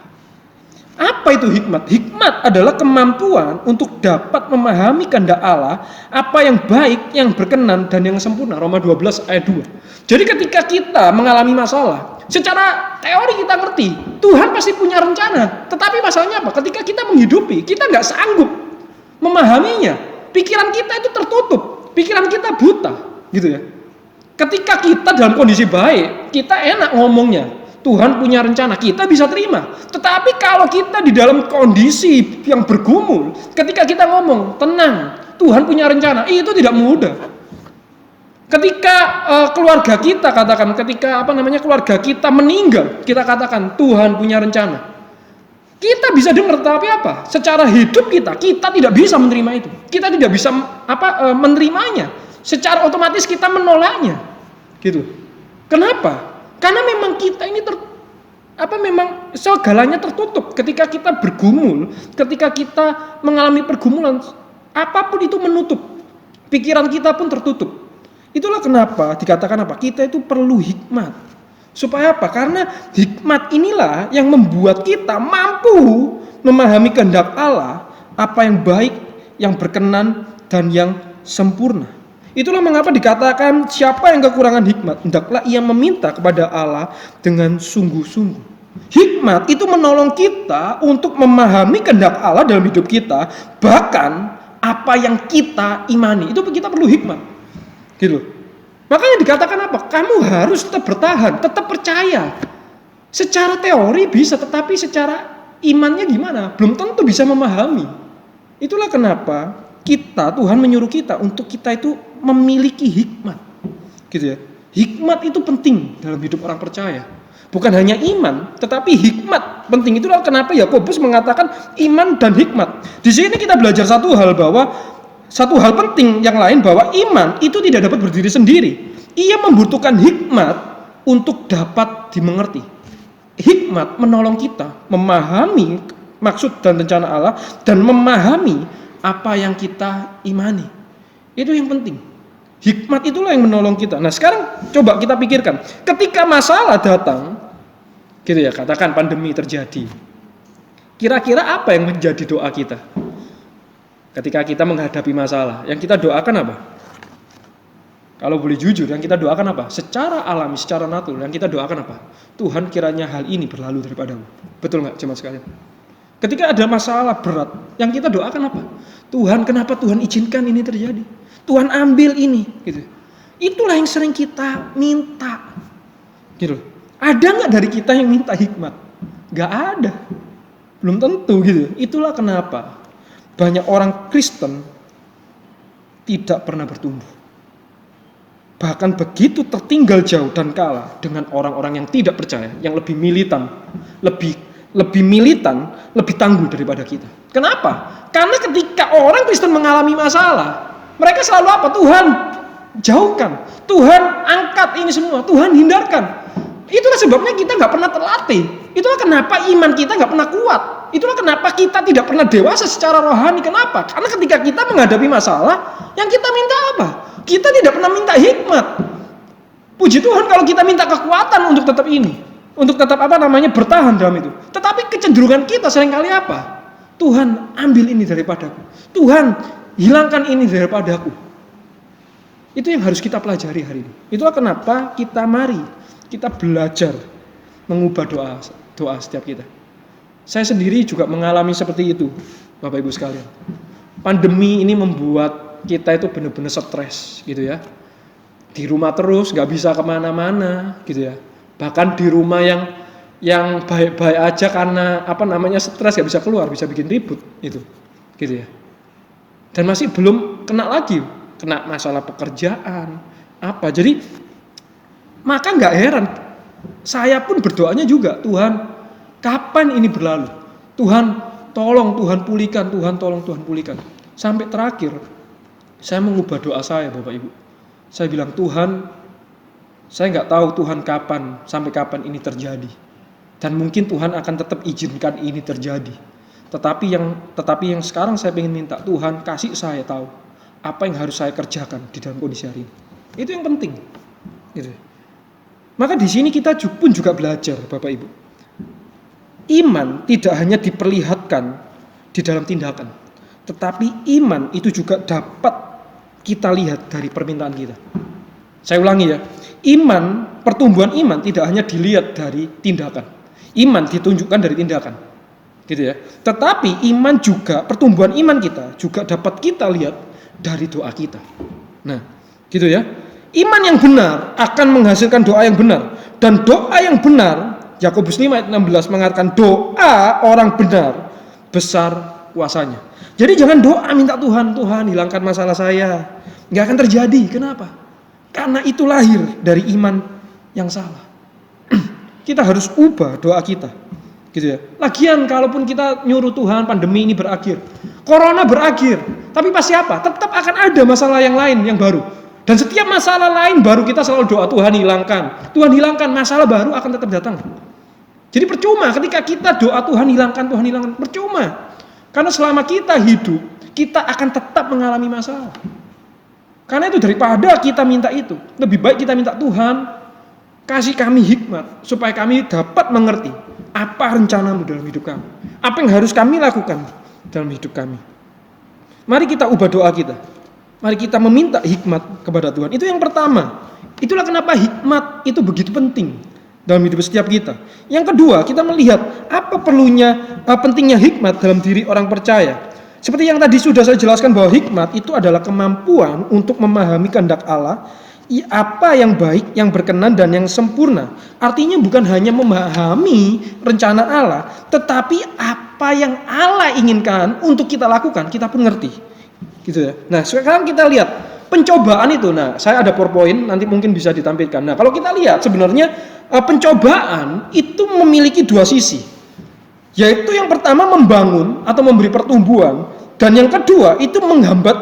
Apa itu hikmat? Hikmat adalah kemampuan untuk dapat memahami kehendak Allah, apa yang baik, yang berkenan, dan yang sempurna. Roma 12 ayat 2. Jadi ketika kita mengalami masalah, secara teori kita ngerti, Tuhan pasti punya rencana. Tetapi masalahnya apa? Ketika kita menghidupi, kita nggak sanggup memahaminya. Pikiran kita itu tertutup, pikiran kita buta, gitu ya. Ketika kita dalam kondisi baik, kita enak ngomongnya. Tuhan punya rencana, kita bisa terima. Tetapi kalau kita di dalam kondisi yang bergumul, ketika kita ngomong, tenang, Tuhan punya rencana, itu tidak mudah. Ketika keluarga kita katakan, keluarga kita meninggal, kita katakan Tuhan punya rencana. Kita bisa dengar, tapi apa? Secara hidup kita tidak bisa menerima itu. Kita tidak bisa menerimanya. Secara otomatis kita menolaknya. Gitu. Kenapa? Karena memang kita ini memang segalanya tertutup. Ketika kita bergumul, ketika kita mengalami pergumulan, apapun itu menutup. Pikiran kita pun tertutup. Itulah kenapa dikatakan apa? Kita itu perlu hikmat. Supaya apa? Karena hikmat inilah yang membuat kita mampu memahami kehendak Allah, apa yang baik, yang berkenan, dan yang sempurna. Itulah mengapa dikatakan siapa yang kekurangan hikmat, hendaklah ia meminta kepada Allah dengan sungguh-sungguh. Hikmat itu menolong kita untuk memahami kehendak Allah dalam hidup kita, bahkan apa yang kita imani. Itu kita perlu hikmat. Gitu. Makanya dikatakan apa? Kamu harus tetap bertahan, tetap percaya. Secara teori bisa, tetapi secara imannya gimana? Belum tentu bisa memahami. Itulah kenapa Tuhan menyuruh kita untuk kita itu memiliki hikmat, gitu ya. Hikmat itu penting dalam hidup orang percaya. Bukan hanya iman, tetapi hikmat penting. Itulah kenapa Yakobus mengatakan iman dan hikmat. Di sini kita belajar satu hal penting yang lain, bahwa iman itu tidak dapat berdiri sendiri. Ia membutuhkan hikmat untuk dapat dimengerti. Hikmat menolong kita memahami maksud dan rencana Allah dan memahami apa yang kita imani. Itu yang penting. Hikmat itulah yang menolong kita. Nah, sekarang coba kita pikirkan, ketika masalah datang, gitu ya, katakan pandemi terjadi. Kira-kira apa yang menjadi doa kita? Ketika kita menghadapi masalah, yang kita doakan apa? Kalau boleh jujur, yang kita doakan apa? Secara alami, secara natural, yang kita doakan apa? Tuhan, kiranya hal ini berlalu daripadamu. Betul nggak, jemaat sekalian? Ketika ada masalah berat, yang kita doakan apa? Tuhan, kenapa Tuhan izinkan ini terjadi? Tuhan ambil ini, gitu. Itulah yang sering kita minta, gitu. Ada nggak dari kita yang minta hikmat? Nggak ada, belum tentu, gitu. Itulah kenapa banyak orang Kristen tidak pernah bertumbuh. Bahkan begitu tertinggal jauh dan kalah dengan orang-orang yang tidak percaya, yang lebih militan, lebih tangguh daripada kita. Kenapa? Karena ketika orang Kristen mengalami masalah, mereka selalu apa? Tuhan jauhkan, Tuhan angkat ini semua, Tuhan hindarkan. Itulah sebabnya kita nggak pernah terlatih. Itulah kenapa iman kita nggak pernah kuat. Itulah kenapa kita tidak pernah dewasa secara rohani. Kenapa? Karena ketika kita menghadapi masalah, yang kita minta apa? Kita tidak pernah minta hikmat. Puji Tuhan kalau kita minta kekuatan untuk tetap ini, untuk tetap bertahan dalam itu. Tetapi kecenderungan kita seringkali apa? Tuhan ambil ini daripadaku. Tuhan hilangkan ini daripadaku. Itu yang harus kita pelajari hari ini. Itulah kenapa kita belajar mengubah doa doa setiap kita. Saya sendiri juga mengalami seperti itu, Bapak Ibu sekalian. Pandemi ini membuat kita itu benar-benar stres gitu ya. Di rumah terus, gak bisa kemana-mana gitu ya. Bahkan di rumah yang baik-baik aja karena stres, gak bisa keluar, bisa bikin ribut itu gitu ya. Dan masih belum kena masalah pekerjaan jadi maka gak heran saya pun berdoanya juga, Tuhan kapan ini berlalu, Tuhan tolong, Tuhan pulihkan, Tuhan tolong, Tuhan pulihkan. Sampai terakhir saya mengubah doa saya, Bapak Ibu. Saya bilang, Tuhan, saya gak tahu Tuhan sampai kapan ini terjadi, dan mungkin Tuhan akan tetap izinkan ini terjadi. Tetapi yang sekarang saya ingin minta, Tuhan kasih saya tahu apa yang harus saya kerjakan di dalam kondisi hari ini. Itu yang penting. Gitu. Maka di sini kita pun juga belajar, Bapak Ibu. Iman tidak hanya diperlihatkan di dalam tindakan, tetapi iman itu juga dapat kita lihat dari permintaan kita. Saya ulangi ya, pertumbuhan iman tidak hanya dilihat dari tindakan. Iman ditunjukkan dari tindakan. Gitu ya. Tetapi pertumbuhan iman kita juga dapat kita lihat dari doa kita. Nah, gitu ya. Iman yang benar akan menghasilkan doa yang benar, dan doa yang benar, Yakobus 5 ayat 16 mengatakan doa orang benar besar kuasanya. Jadi jangan doa minta Tuhan hilangkan masalah saya. Nggak akan terjadi. Kenapa? Karena itu lahir dari iman yang salah. Kita harus ubah doa kita. Gitu ya. Lagian kalaupun kita nyuruh Tuhan pandemi ini berakhir, corona berakhir, tapi pasti apa? Tetap akan ada masalah yang lain yang baru. Dan setiap masalah lain baru kita selalu doa Tuhan hilangkan, masalah baru akan tetap datang. Jadi percuma ketika kita doa Tuhan hilangkan, percuma. Karena selama kita hidup, kita akan tetap mengalami masalah. Karena itu daripada kita minta itu, lebih baik kita minta Tuhan kasih kami hikmat supaya kami dapat mengerti apa rencanamu dalam hidup kami, apa yang harus kami lakukan dalam hidup kami. Mari kita ubah doa kita. Mari kita meminta hikmat kepada Tuhan. Itu yang pertama. Itulah kenapa hikmat itu begitu penting dalam hidup setiap kita. Yang kedua, kita melihat apa pentingnya hikmat dalam diri orang percaya. Seperti yang tadi sudah saya jelaskan bahwa hikmat itu adalah kemampuan untuk memahami kehendak Allah, apa yang baik, yang berkenan, dan yang sempurna. Artinya bukan hanya memahami rencana Allah, tetapi apa yang Allah inginkan untuk kita lakukan, kita pun ngerti. Gitu ya. Nah, sekarang kita lihat pencobaan itu. Nah, saya ada PowerPoint, nanti mungkin bisa ditampilkan. Nah, kalau kita lihat sebenarnya pencobaan itu memiliki dua sisi. Yaitu yang pertama membangun atau memberi pertumbuhan, dan yang kedua itu menghambat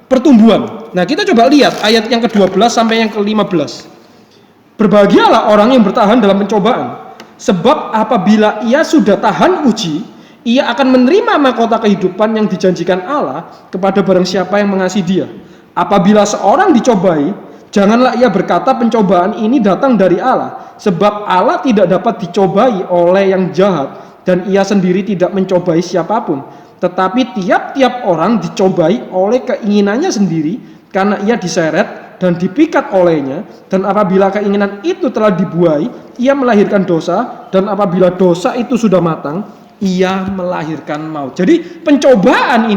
pertumbuhan. Nah, kita coba lihat ayat yang ke-12 sampai yang ke-15. Berbahagialah orang yang bertahan dalam pencobaan, sebab apabila ia sudah tahan uji, ia akan menerima mahkota kehidupan yang dijanjikan Allah kepada barang siapa yang mengasihi Dia. Apabila seorang dicobai, janganlah ia berkata pencobaan ini datang dari Allah, sebab Allah tidak dapat dicobai oleh yang jahat, dan ia sendiri tidak mencobai siapapun. Tetapi tiap-tiap orang dicobai oleh keinginannya sendiri, karena ia diseret dan dipikat olehnya, dan apabila keinginan itu telah dibuai, ia melahirkan dosa, dan apabila dosa itu sudah matang, ia melahirkan maut. Jadi pencobaan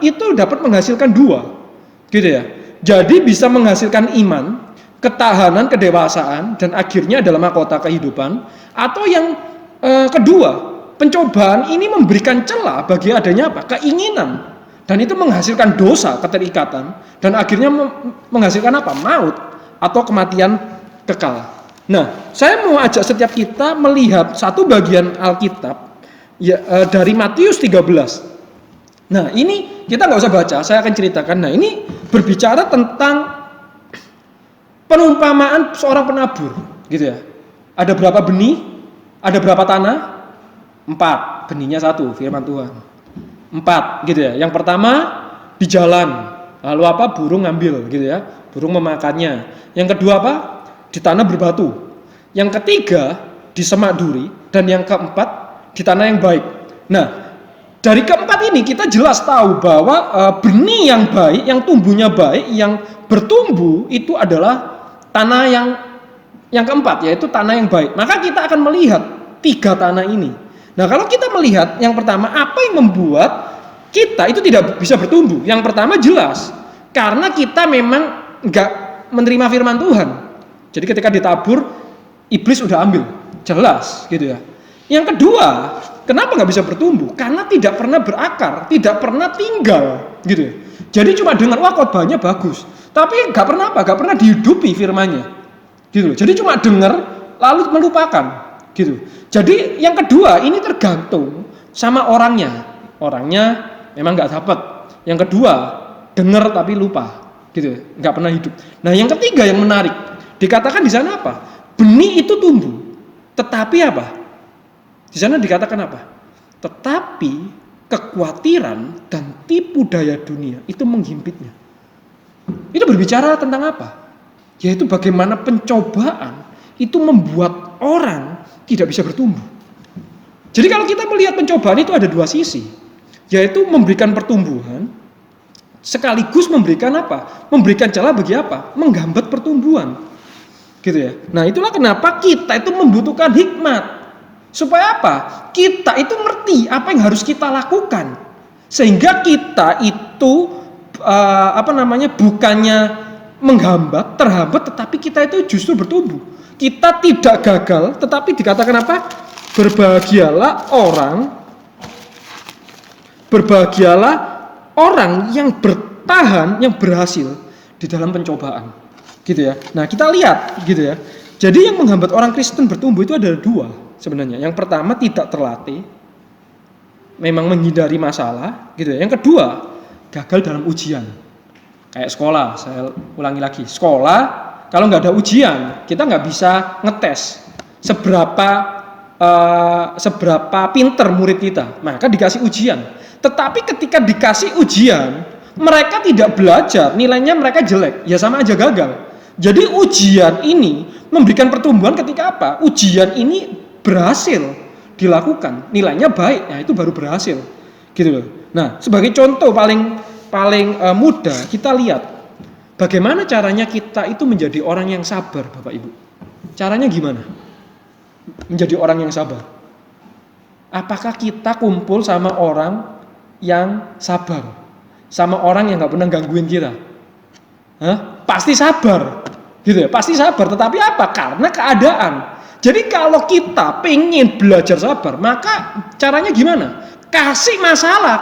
itu dapat menghasilkan dua, gitu ya. Jadi bisa menghasilkan iman, ketahanan, kedewasaan, dan akhirnya adalah mahkota kehidupan. Atau yang kedua, pencobaan ini memberikan celah bagi adanya apa? Keinginan, dan itu menghasilkan dosa, keterikatan, dan akhirnya menghasilkan apa? Maut atau kematian kekal. Nah, saya mau ajak setiap kita melihat satu bagian Alkitab dari Matius 13. Nah, ini kita nggak usah baca, saya akan ceritakan. Nah, ini berbicara tentang perumpamaan seorang penabur, gitu ya. Ada berapa benih? Ada berapa tanah? 4. Benihnya 1, firman Tuhan. 4, gitu ya. Yang pertama di jalan, lalu apa? Burung ngambil, gitu ya. Burung memakannya. Yang kedua apa? Di tanah berbatu. Yang ketiga di semak duri, dan yang keempat di tanah yang baik. Nah, dari keempat ini kita jelas tahu bahwa benih yang baik, yang tumbuhnya baik, yang bertumbuh itu adalah tanah yang keempat, yaitu tanah yang baik. Maka kita akan melihat tiga tanah ini. Nah, kalau kita melihat yang pertama, apa yang membuat kita itu tidak bisa bertumbuh? Yang pertama jelas, karena kita memang nggak menerima firman Tuhan. Jadi ketika ditabur, iblis udah ambil, jelas gitu ya. Yang kedua, kenapa nggak bisa bertumbuh? Karena tidak pernah berakar, tidak pernah tinggal gitu ya. Jadi cuma dengar, wah khotbahnya bagus, tapi nggak pernah apa? Nggak pernah dihidupi firmannya gitu. Jadi cuma dengar lalu melupakan gitu. Jadi yang kedua ini tergantung sama orangnya. Orangnya memang nggak dapat. Yang kedua dengar tapi lupa, gitu, nggak pernah hidup. Nah yang ketiga yang menarik, dikatakan di sana apa? Benih itu tumbuh, tetapi apa? Di sana dikatakan apa? Tetapi kekhawatiran dan tipu daya dunia itu menghimpitnya. Itu berbicara tentang apa? Yaitu bagaimana pencobaan itu membuat orang tidak bisa bertumbuh. Jadi kalau kita melihat pencobaan itu ada dua sisi, yaitu memberikan pertumbuhan, sekaligus memberikan apa? Memberikan celah bagi apa? Menghambat pertumbuhan. Gitu ya. Nah, itulah kenapa kita itu membutuhkan hikmat. Supaya apa? Kita itu ngerti apa yang harus kita lakukan. Sehingga kita itu bukannya menghambat, terhambat, tetapi kita itu justru bertumbuh. Kita tidak gagal, tetapi dikatakan apa? Berbahagialah orang yang bertahan, yang berhasil di dalam pencobaan, gitu ya. Nah kita lihat, gitu ya. Jadi yang menghambat orang Kristen bertumbuh itu ada dua sebenarnya. Yang pertama tidak terlatih, memang menghindari masalah, gitu ya. Yang kedua gagal dalam ujian, kayak sekolah. Saya ulangi lagi, sekolah kalau nggak ada ujian kita nggak bisa ngetes seberapa pinter murid kita, maka dikasih ujian. Tetapi ketika dikasih ujian, mereka tidak belajar, nilainya mereka jelek, ya sama aja gagal. Jadi ujian ini memberikan pertumbuhan ketika apa? Ujian ini berhasil dilakukan, nilainya baik, nah itu baru berhasil, gitu loh. Nah, sebagai contoh paling mudah kita lihat bagaimana caranya kita itu menjadi orang yang sabar, Bapak Ibu. Caranya gimana? Menjadi orang yang sabar. Apakah kita kumpul sama orang yang sabar, sama orang yang nggak pernah gangguin kita? Pasti sabar, gitu ya. Pasti sabar. Tetapi apa? Karena keadaan. Jadi kalau kita pengen belajar sabar, maka caranya gimana? Kasih masalah,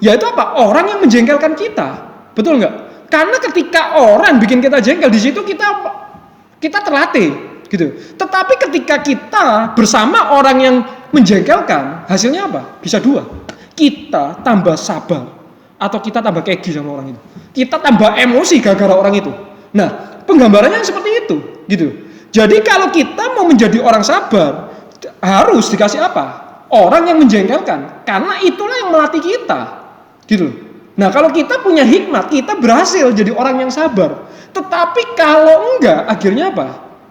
yaitu apa? Orang yang menjengkelkan kita, betul nggak? Karena ketika orang bikin kita jengkel, di situ kita terlatih. Gitu. Tetapi ketika kita bersama orang yang menjengkelkan, hasilnya apa? Bisa dua. Kita tambah sabar atau kita tambah kegi sama orang itu. Kita tambah emosi gara-gara orang itu. Nah, penggambarannya seperti itu, gitu. Jadi kalau kita mau menjadi orang sabar, harus dikasih apa? Orang yang menjengkelkan. Karena itulah yang melatih kita. Gitu. Nah, kalau kita punya hikmat, kita berhasil jadi orang yang sabar. Tetapi kalau enggak, akhirnya apa?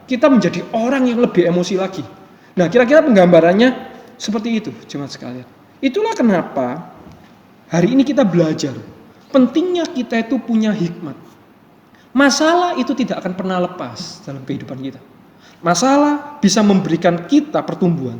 Kita menjadi orang yang lebih emosi lagi. Nah, kira-kira penggambarannya seperti itu, jemaat sekalian. Itulah kenapa hari ini kita belajar pentingnya kita itu punya hikmat. Masalah itu tidak akan pernah lepas dalam kehidupan kita. Masalah bisa memberikan kita pertumbuhan,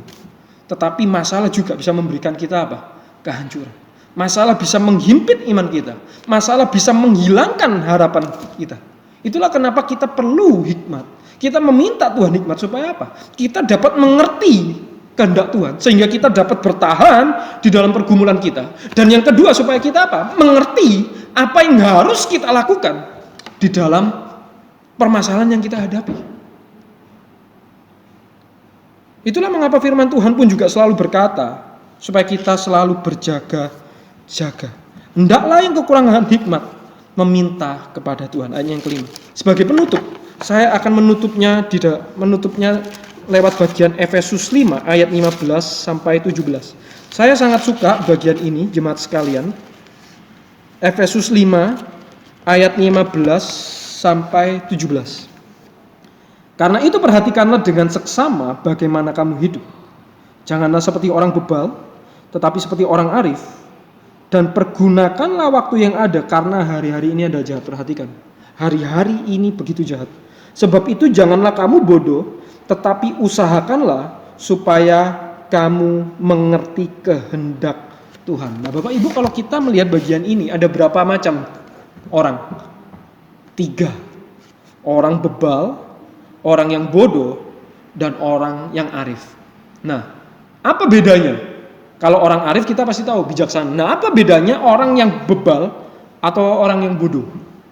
tetapi masalah juga bisa memberikan kita apa? Kehancuran. Masalah bisa menghimpit iman kita. Masalah bisa menghilangkan harapan kita. Itulah kenapa kita perlu hikmat. Kita meminta Tuhan hikmat supaya apa? Kita dapat mengerti kehendak Tuhan sehingga kita dapat bertahan di dalam pergumulan kita. Dan yang kedua supaya kita apa? Mengerti apa yang harus kita lakukan di dalam permasalahan yang kita hadapi. Itulah mengapa firman Tuhan pun juga selalu berkata supaya kita selalu berjaga-jaga. Hendaklah yang kekurangan hikmat meminta kepada Tuhan. Ayat yang kelima. Sebagai penutup, saya akan menutupnya lewat bagian Efesus 5 ayat 15 sampai 17. Saya sangat suka bagian ini, jemaat sekalian. Efesus 5 ayat 15 sampai 17. Karena itu perhatikanlah dengan seksama bagaimana kamu hidup. Janganlah seperti orang bebal, tetapi seperti orang arif. Dan pergunakanlah waktu yang ada, karena hari-hari ini ada jahat. Perhatikan, hari-hari ini begitu jahat. Sebab itu janganlah kamu bodoh, tetapi usahakanlah supaya kamu mengerti kehendak Tuhan. Nah, Bapak Ibu, kalau kita melihat bagian ini ada berapa macam orang? 3. Orang bebal, orang yang bodoh, dan orang yang arif. Nah, apa bedanya? Kalau orang arif kita pasti tahu bijaksana. Nah, apa bedanya orang yang bebal atau orang yang bodoh?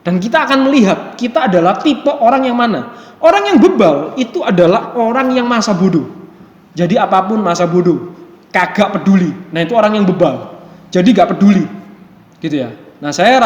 Dan kita akan melihat kita adalah tipe orang yang mana. Orang yang bebal itu adalah orang yang masa bodoh. Jadi apapun masa bodoh, kagak peduli. Nah, itu orang yang bebal. Jadi gak peduli, gitu ya. Nah, saya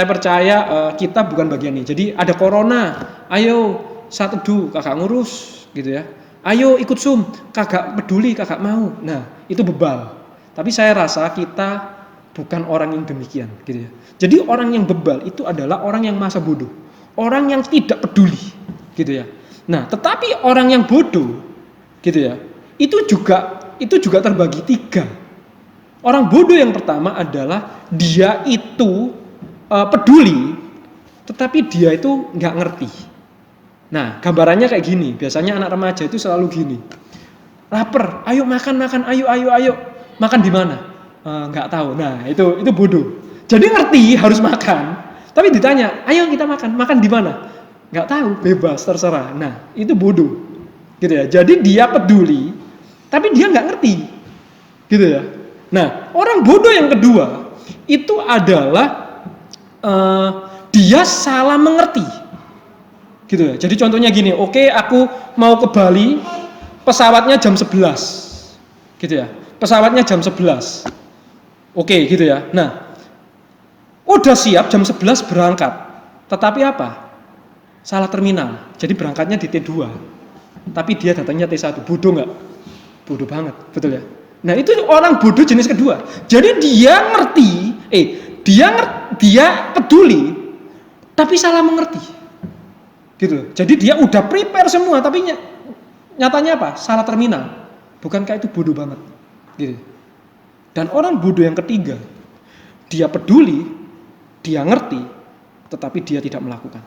percaya kita bukan bagian ini. Jadi ada corona, ayo saat teduh, kagak ngurus, gitu ya. Ayo ikut Zoom, kagak peduli, kagak mau. Nah, itu bebal. Tapi saya rasa kita bukan orang yang demikian, gitu ya. Jadi orang yang bebal itu adalah orang yang masa bodoh, orang yang tidak peduli, gitu ya. Nah, tetapi orang yang bodoh, gitu ya, itu juga terbagi 3. Orang bodoh yang pertama adalah dia itu peduli, tetapi dia itu nggak ngerti. Nah, gambarannya kayak gini. Biasanya anak remaja itu selalu gini. Lapar, ayo makan, ayo. Makan di mana? Nggak tahu. Nah, itu bodoh. Jadi ngerti harus makan, tapi ditanya, ayo kita makan di mana? Nggak tahu, bebas, terserah. Nah, itu bodoh, gitu ya. Jadi dia peduli, tapi dia nggak ngerti, gitu ya. Nah, orang bodoh yang kedua itu adalah dia salah mengerti, gitu ya. Jadi contohnya gini, oke, aku mau ke Bali, pesawatnya jam 11, gitu ya. Pesawatnya jam 11, oke, gitu ya. Nah, udah siap jam 11 berangkat, tetapi apa? Salah terminal, jadi berangkatnya di T2, tapi dia datangnya T1. Bodoh nggak? Bodoh banget, betul ya. Nah, itu orang bodoh jenis kedua. Jadi dia ngerti, dia peduli, tapi salah mengerti, gitu. Jadi dia udah prepare semua, tapi nyatanya apa? Salah terminal. Bukankah itu bodoh banget, gitu. Dan orang bodoh yang ketiga, dia peduli, dia ngerti, tetapi dia tidak melakukan.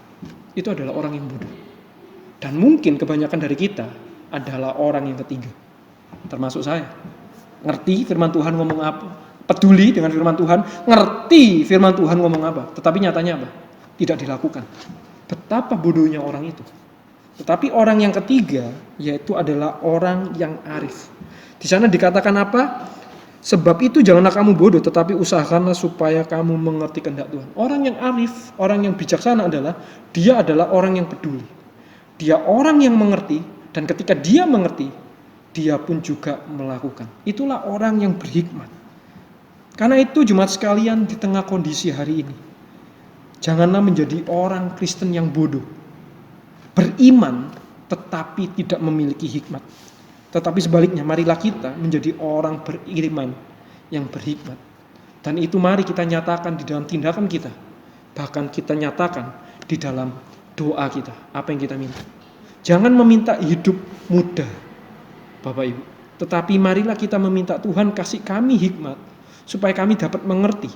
Itu adalah orang yang bodoh. Dan mungkin kebanyakan dari kita adalah orang yang ketiga, termasuk saya. Ngerti firman Tuhan ngomong apa, peduli dengan firman Tuhan, ngerti firman Tuhan ngomong apa, tetapi nyatanya apa? Tidak dilakukan. Betapa bodohnya orang itu. Tetapi orang yang ketiga yaitu adalah orang yang arif. Di sana dikatakan apa? Sebab itu janganlah kamu bodoh, tetapi usahakanlah supaya kamu mengerti kehendak Tuhan. Orang yang arif, orang yang bijaksana adalah dia adalah orang yang peduli. Dia orang yang mengerti, dan ketika dia mengerti, dia pun juga melakukan. Itulah orang yang berhikmat. Karena itu jemaat sekalian, di tengah kondisi hari ini, janganlah menjadi orang Kristen yang bodoh. Beriman tetapi tidak memiliki hikmat. Tetapi sebaliknya, marilah kita menjadi orang beriman yang berhikmat. Dan itu mari kita nyatakan di dalam tindakan kita. Bahkan kita nyatakan di dalam doa kita, apa yang kita minta. Jangan meminta hidup mudah, Bapak Ibu. Tetapi marilah kita meminta Tuhan kasih kami hikmat, supaya kami dapat mengerti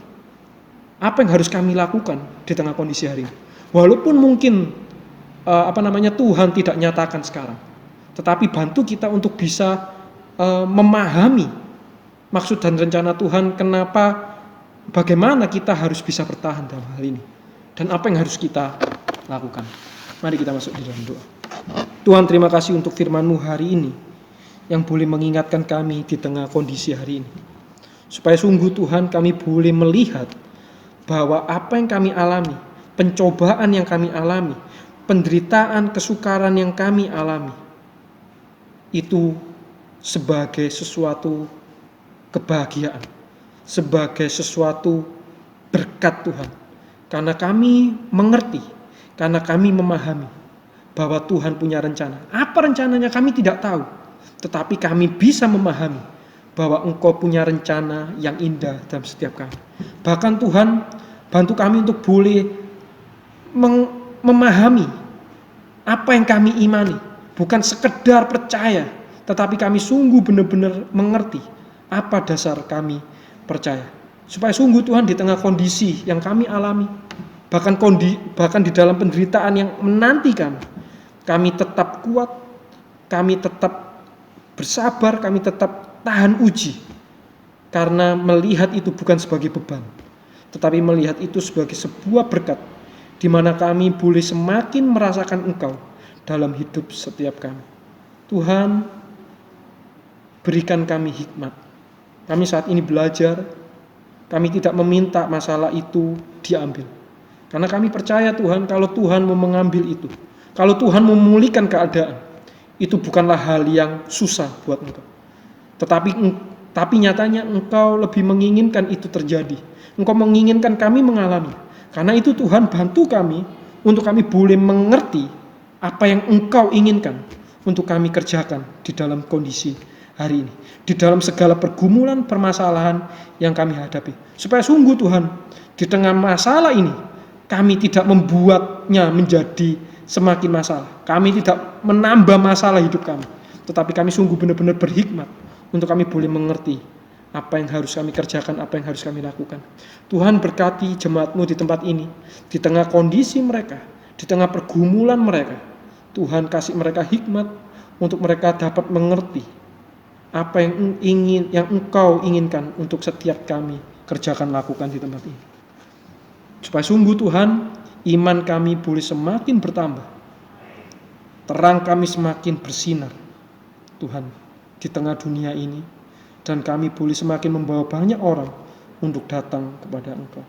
apa yang harus kami lakukan di tengah kondisi hari ini. Walaupun mungkin Tuhan tidak nyatakan sekarang, tetapi bantu kita untuk bisa memahami maksud dan rencana Tuhan, bagaimana kita harus bisa bertahan dalam hal ini, dan apa yang harus kita lakukan. Mari kita masuk di dalam doa. Tuhan, terima kasih untuk firman-Mu hari ini, yang boleh mengingatkan kami di tengah kondisi hari ini. Supaya sungguh Tuhan kami boleh melihat bahwa apa yang kami alami, pencobaan yang kami alami, penderitaan, kesukaran yang kami alami, itu sebagai sesuatu kebahagiaan, sebagai sesuatu berkat Tuhan. Karena kami mengerti, karena kami memahami bahwa Tuhan punya rencana. Apa rencananya kami tidak tahu, tetapi kami bisa memahami bahwa Engkau punya rencana yang indah dalam setiap kami. Bahkan Tuhan, bantu kami untuk boleh memahami apa yang kami imani. Bukan sekedar percaya, tetapi kami sungguh benar-benar mengerti apa dasar kami percaya. Supaya sungguh Tuhan di tengah kondisi yang kami alami, bahkan di dalam penderitaan yang menanti kami tetap kuat, kami tetap bersabar, kami tetap tahan uji. Karena melihat itu bukan sebagai beban, tetapi melihat itu sebagai sebuah berkat, di mana kami boleh semakin merasakan Engkau dalam hidup setiap kami. Tuhan, berikan kami hikmat. Kami saat ini belajar, kami tidak meminta masalah itu diambil. Karena kami percaya Tuhan, kalau Tuhan mau mengambil itu, kalau Tuhan memulihkan keadaan, itu bukanlah hal yang susah buat Engkau. Tapi nyatanya Engkau lebih menginginkan itu terjadi. Engkau menginginkan kami mengalami. Karena itu Tuhan, bantu kami untuk kami boleh mengerti apa yang Engkau inginkan untuk kami kerjakan di dalam kondisi hari ini, di dalam segala pergumulan permasalahan yang kami hadapi. Supaya sungguh Tuhan, di tengah masalah ini kami tidak membuatnya menjadi semakin masalah. Kami tidak menambah masalah hidup kami, tetapi kami sungguh benar-benar berhikmat untuk kami boleh mengerti apa yang harus kami kerjakan, apa yang harus kami lakukan. Tuhan, berkati jemaat-Mu di tempat ini, di tengah kondisi mereka, di tengah pergumulan mereka. Tuhan, kasih mereka hikmat untuk mereka dapat mengerti apa yang Engkau inginkan untuk setiap kami kerjakan, lakukan di tempat ini. Supaya sungguh Tuhan, iman kami boleh semakin bertambah, terang kami semakin bersinar Tuhan di tengah dunia ini, dan kami boleh semakin membawa banyak orang untuk datang kepada Engkau.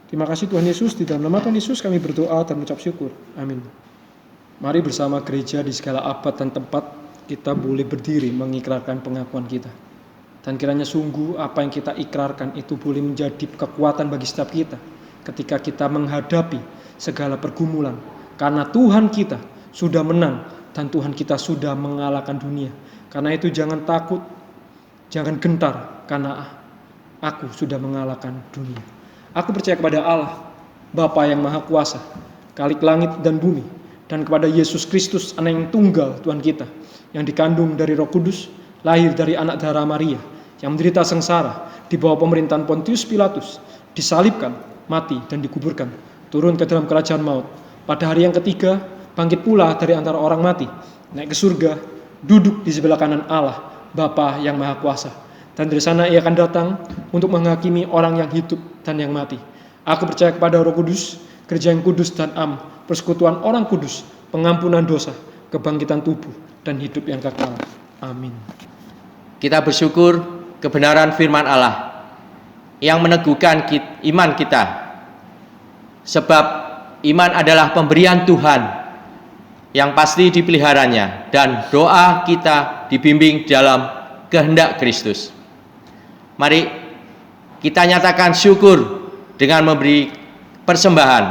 Terima kasih Tuhan Yesus, di dalam nama Tuhan Yesus kami berdoa dan mengucap syukur. Amin. Mari bersama gereja di segala abad dan tempat kita boleh berdiri mengikrarkan pengakuan kita. Dan kiranya sungguh apa yang kita ikrarkan itu boleh menjadi kekuatan bagi setiap kita ketika kita menghadapi segala pergumulan. Karena Tuhan kita sudah menang dan Tuhan kita sudah mengalahkan dunia. Karena itu jangan takut, jangan gentar, karena aku sudah mengalahkan dunia. Aku percaya kepada Allah, Bapa yang Maha Kuasa, Khalik langit dan bumi, dan kepada Yesus Kristus, Anak yang tunggal Tuhan kita, yang dikandung dari Roh Kudus, lahir dari anak darah Maria, yang menderita sengsara di bawah pemerintahan Pontius Pilatus, disalibkan, mati dan dikuburkan, turun ke dalam kerajaan maut. Pada hari yang ketiga, bangkit pula dari antara orang mati, naik ke surga, duduk di sebelah kanan Allah, Bapa yang Maha Kuasa. Dan dari sana ia akan datang untuk menghakimi orang yang hidup dan yang mati. Aku percaya kepada Roh Kudus, gereja yang kudus dan am, persekutuan orang kudus, pengampunan dosa, kebangkitan tubuh, dan hidup yang kekal. Amin. Kita bersyukur kebenaran firman Allah yang meneguhkan iman kita. Sebab iman adalah pemberian Tuhan yang pasti dipeliharanya, dan doa kita dibimbing dalam kehendak Kristus. Mari kita nyatakan syukur dengan memberi persembahan.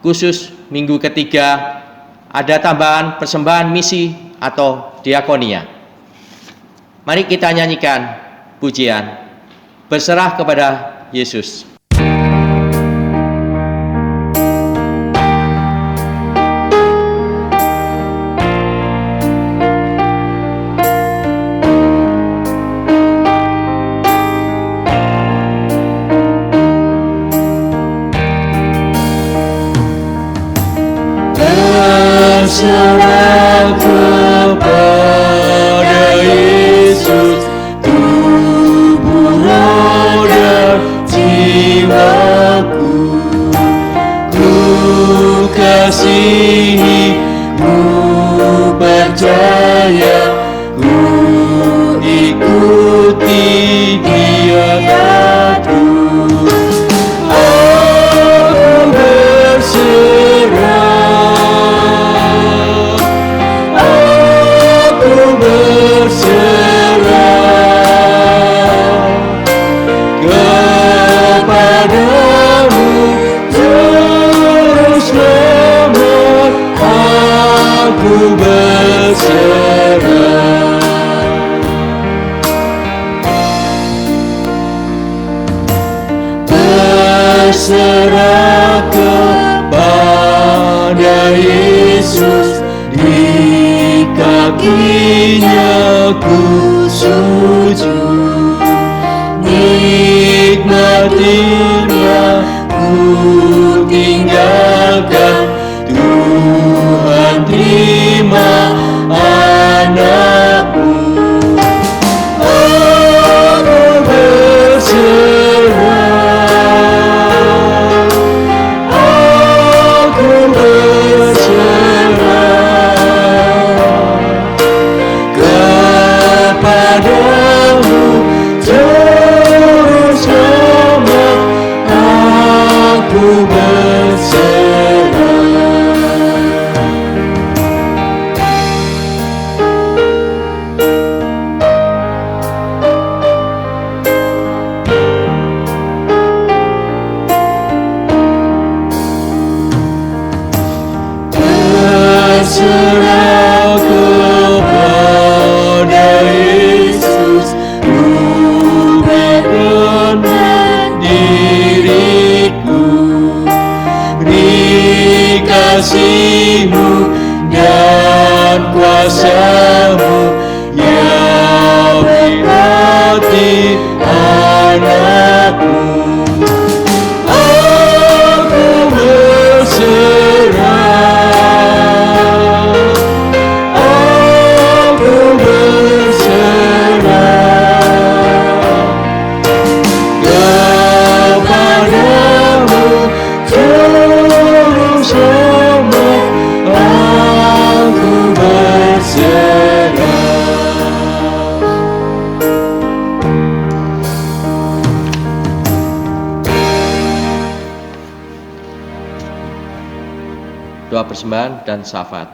Khusus minggu ketiga ada tambahan persembahan misi atau diakonia. Mari kita nyanyikan pujian berserah kepada Yesus. Berserah kepada Yesus, tubuh, roh, dan jiwaku. Ku kasihi, ku percaya, ku ikuti Dia daku. Aku berserah, berserah kepadamu, terus lemah. Aku berserah, berserah kepada Yesus. Di kakinya ku sujud, nikmatinya ku tinggalkan. Tuhan terima anakmu. doa persembahan dan syafaat.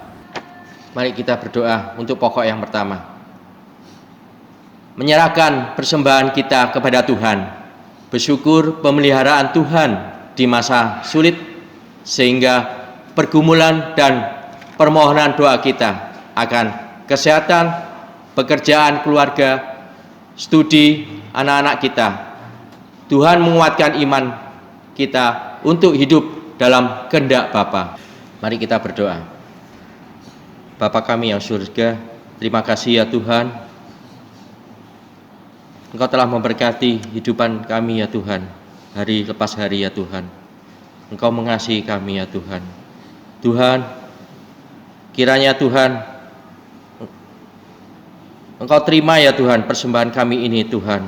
Mari kita berdoa untuk pokok yang pertama. Menyerahkan persembahan kita kepada Tuhan, bersyukur pemeliharaan Tuhan di masa sulit, sehingga pergumulan dan permohonan doa kita akan kesehatan, pekerjaan keluarga, studi anak-anak kita. Tuhan menguatkan iman kita untuk hidup dalam kehendak Bapa. Mari kita berdoa. Bapa kami yang surga, terima kasih ya Tuhan, Engkau telah memberkati hidupan kami ya Tuhan, hari lepas hari ya Tuhan. Engkau mengasihi kami ya Tuhan. Tuhan, kiranya Tuhan, Engkau terima ya Tuhan persembahan kami ini Tuhan.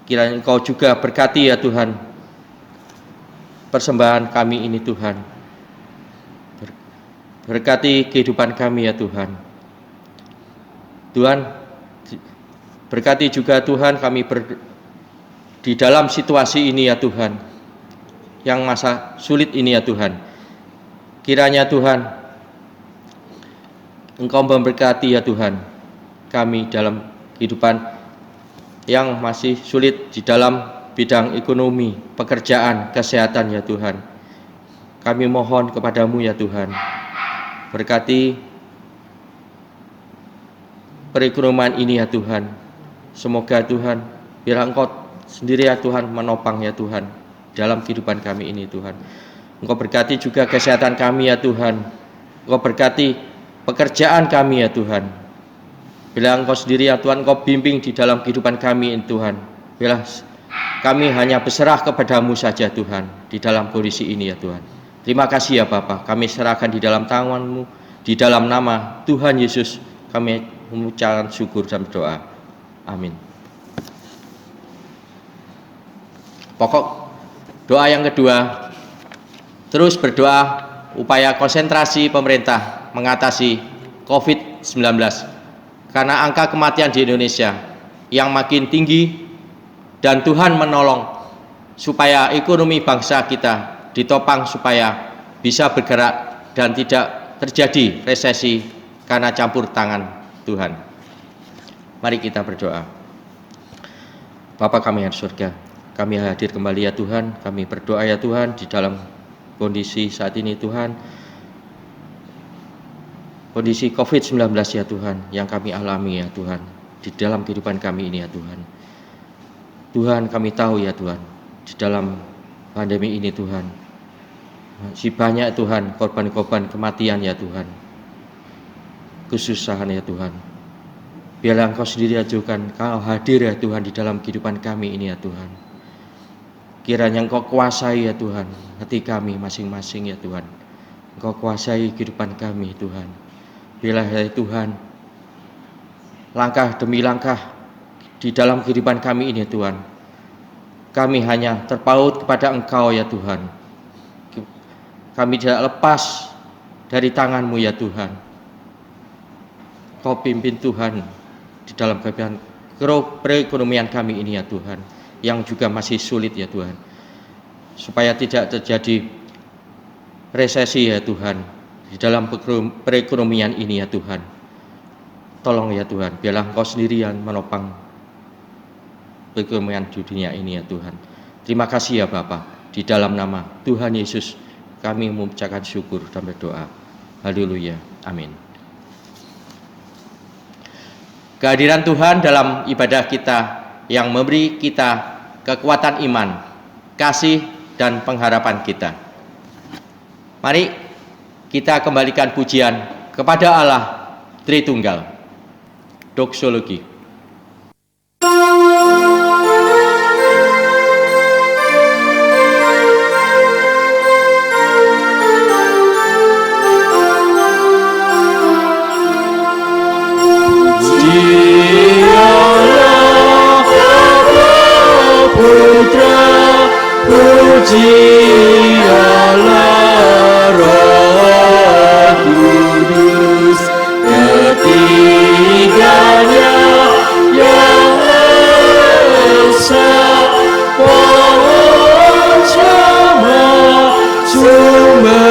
Kiranya Engkau juga berkati ya Tuhan persembahan kami ini Tuhan. Berkati kehidupan kami ya Tuhan. Tuhan, berkati juga Tuhan kami di dalam situasi ini ya Tuhan, yang masa sulit ini ya Tuhan. Kiranya Tuhan, Engkau memberkati ya Tuhan kami dalam kehidupan yang masih sulit di dalam bidang ekonomi, pekerjaan, kesehatan ya Tuhan. Kami mohon kepadamu ya Tuhan, berkati perekonomian ini ya Tuhan. Semoga Tuhan, biar Engkau sendiri ya Tuhan menopang ya Tuhan dalam kehidupan kami ini Tuhan. Engkau berkati juga kesehatan kami ya Tuhan. Engkau berkati pekerjaan kami ya Tuhan. Bila Engkau sendiri ya Tuhan, Engkau bimbing di dalam kehidupan kami ini Tuhan. Bila kami hanya berserah kepadamu saja Tuhan di dalam kondisi ini ya Tuhan. Terima kasih ya Bapa, kami serahkan di dalam tangan-Mu, di dalam nama Tuhan Yesus kami mengucapkan syukur dan berdoa. Amin. Pokok doa yang kedua, terus berdoa upaya konsentrasi pemerintah mengatasi COVID-19 karena angka kematian di Indonesia yang makin tinggi, dan Tuhan menolong supaya ekonomi bangsa kita ditopang supaya bisa bergerak dan tidak terjadi resesi karena campur tangan Tuhan. Mari kita berdoa. Bapa kami yang di surga, kami hadir kembali ya Tuhan, kami berdoa ya Tuhan di dalam kondisi saat ini Tuhan, kondisi COVID-19 ya Tuhan yang kami alami ya Tuhan di dalam kehidupan kami ini ya Tuhan. Tuhan, kami tahu ya Tuhan, di dalam pandemi ini Tuhan, masih banyak Tuhan korban-korban kematian ya Tuhan, kesusahan ya Tuhan. Biarlah Engkau sendiri ajukan, Kau hadir ya Tuhan di dalam kehidupan kami ini ya Tuhan. Kiranya Engkau kuasai ya Tuhan hati kami masing-masing ya Tuhan. Engkau kuasai kehidupan kami Tuhan. Biarlah ya Tuhan, langkah demi langkah di dalam kehidupan kami ini Tuhan, kami hanya terpaut kepada Engkau ya Tuhan. Kami tidak lepas dari tangan-Mu ya Tuhan. Kau pimpin Tuhan di dalam kehidupan perekonomian kami ini ya Tuhan, yang juga masih sulit ya Tuhan, supaya tidak terjadi resesi ya Tuhan di dalam perekonomian ini ya Tuhan. Tolong ya Tuhan, biarlah Engkau sendiri yang menopang perekonomian di dunia ini ya Tuhan. Terima kasih ya Bapa, di dalam nama Tuhan Yesus kami mengucapkan syukur dan berdoa. Haleluya, amin. Kehadiran Tuhan dalam ibadah kita yang memberi kita kekuatan iman, kasih, dan pengharapan kita. Mari kita kembalikan pujian kepada Allah Tritunggal. Doksologi. Puji Allah Roh Kudus, ketiganya yang esa, pohon sama, sumber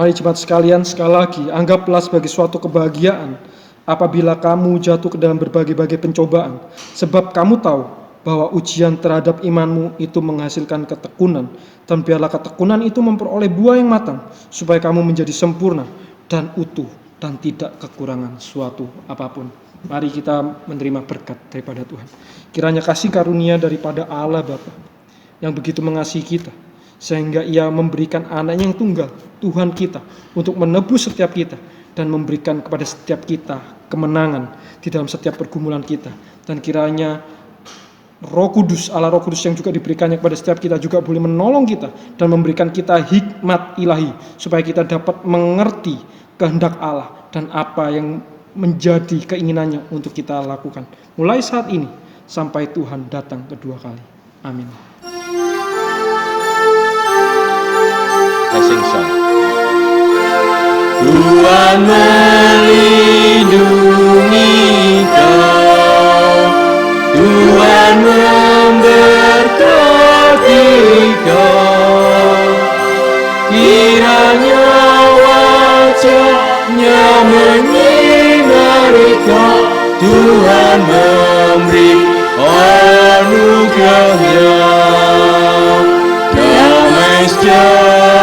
Mari jemaat sekalian, sekali lagi, anggaplah sebagai suatu kebahagiaan apabila kamu jatuh ke dalam berbagai-bagai pencobaan, sebab kamu tahu bahwa ujian terhadap imanmu itu menghasilkan ketekunan, dan biarlah ketekunan itu memperoleh buah yang matang, supaya kamu menjadi sempurna dan utuh dan tidak kekurangan suatu apapun. Mari kita menerima berkat daripada Tuhan. Kiranya kasih karunia daripada Allah Bapa yang begitu mengasihi kita, sehingga Ia memberikan anak yang tunggal, Tuhan kita, untuk menebus setiap kita dan memberikan kepada setiap kita kemenangan di dalam setiap pergumulan kita. Dan kiranya Roh Kudus, Allah Roh Kudus yang juga diberikannya kepada setiap kita juga boleh menolong kita dan memberikan kita hikmat ilahi, supaya kita dapat mengerti kehendak Allah dan apa yang menjadi keinginannya untuk kita lakukan mulai saat ini sampai Tuhan datang kedua kali. Amin. Blessing song. Tuhan melindungi kau, Tuhan memberkati kau, kiranya wajah-Nya menyinari kau, Tuhan memberi anugerah-Nya, damai sejahtera.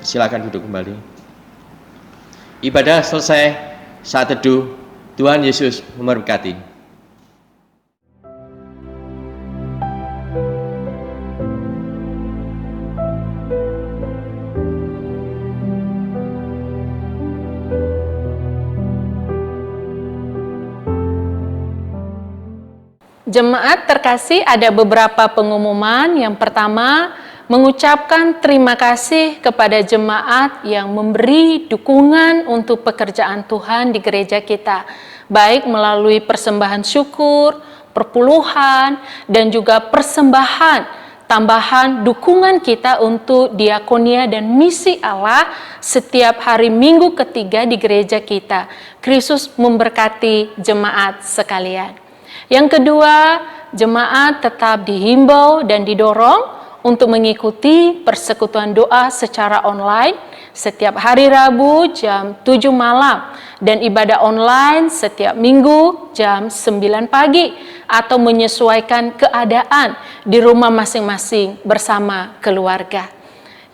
Silakan duduk kembali. Ibadah selesai. Saat teduh. Tuhan Yesus memberkati. Jemaat terkasih, ada beberapa pengumuman. Yang pertama, mengucapkan terima kasih kepada jemaat yang memberi dukungan untuk pekerjaan Tuhan di gereja kita, baik melalui persembahan syukur, perpuluhan, dan juga persembahan tambahan dukungan kita untuk diakonia dan misi Allah setiap hari Minggu ketiga di gereja kita. Kristus memberkati jemaat sekalian. Yang kedua, jemaat tetap dihimbau dan didorong untuk mengikuti persekutuan doa secara online setiap hari Rabu jam 7 malam dan ibadah online setiap Minggu jam 9 pagi atau menyesuaikan keadaan di rumah masing-masing bersama keluarga.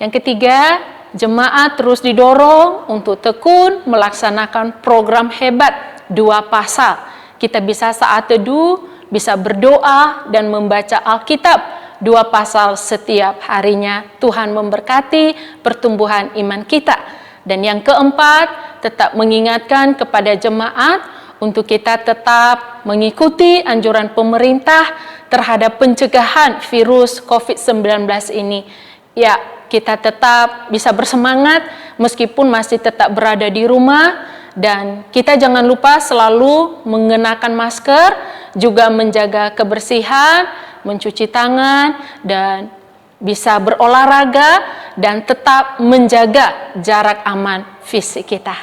Yang ketiga, jemaat terus didorong untuk tekun melaksanakan program hebat 2 pasal. Kita bisa saat teduh, bisa berdoa dan membaca Alkitab 2 pasal setiap harinya. Tuhan memberkati pertumbuhan iman kita. Dan yang keempat, tetap mengingatkan kepada jemaat untuk kita tetap mengikuti anjuran pemerintah terhadap pencegahan virus COVID-19 ini. Ya, kita tetap bisa bersemangat meskipun masih tetap berada di rumah, dan kita jangan lupa selalu mengenakan masker, juga menjaga kebersihan, mencuci tangan, dan bisa berolahraga dan tetap menjaga jarak aman fisik kita.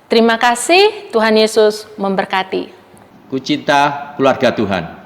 Terima kasih, Tuhan Yesus memberkati. Ku cinta keluarga Tuhan.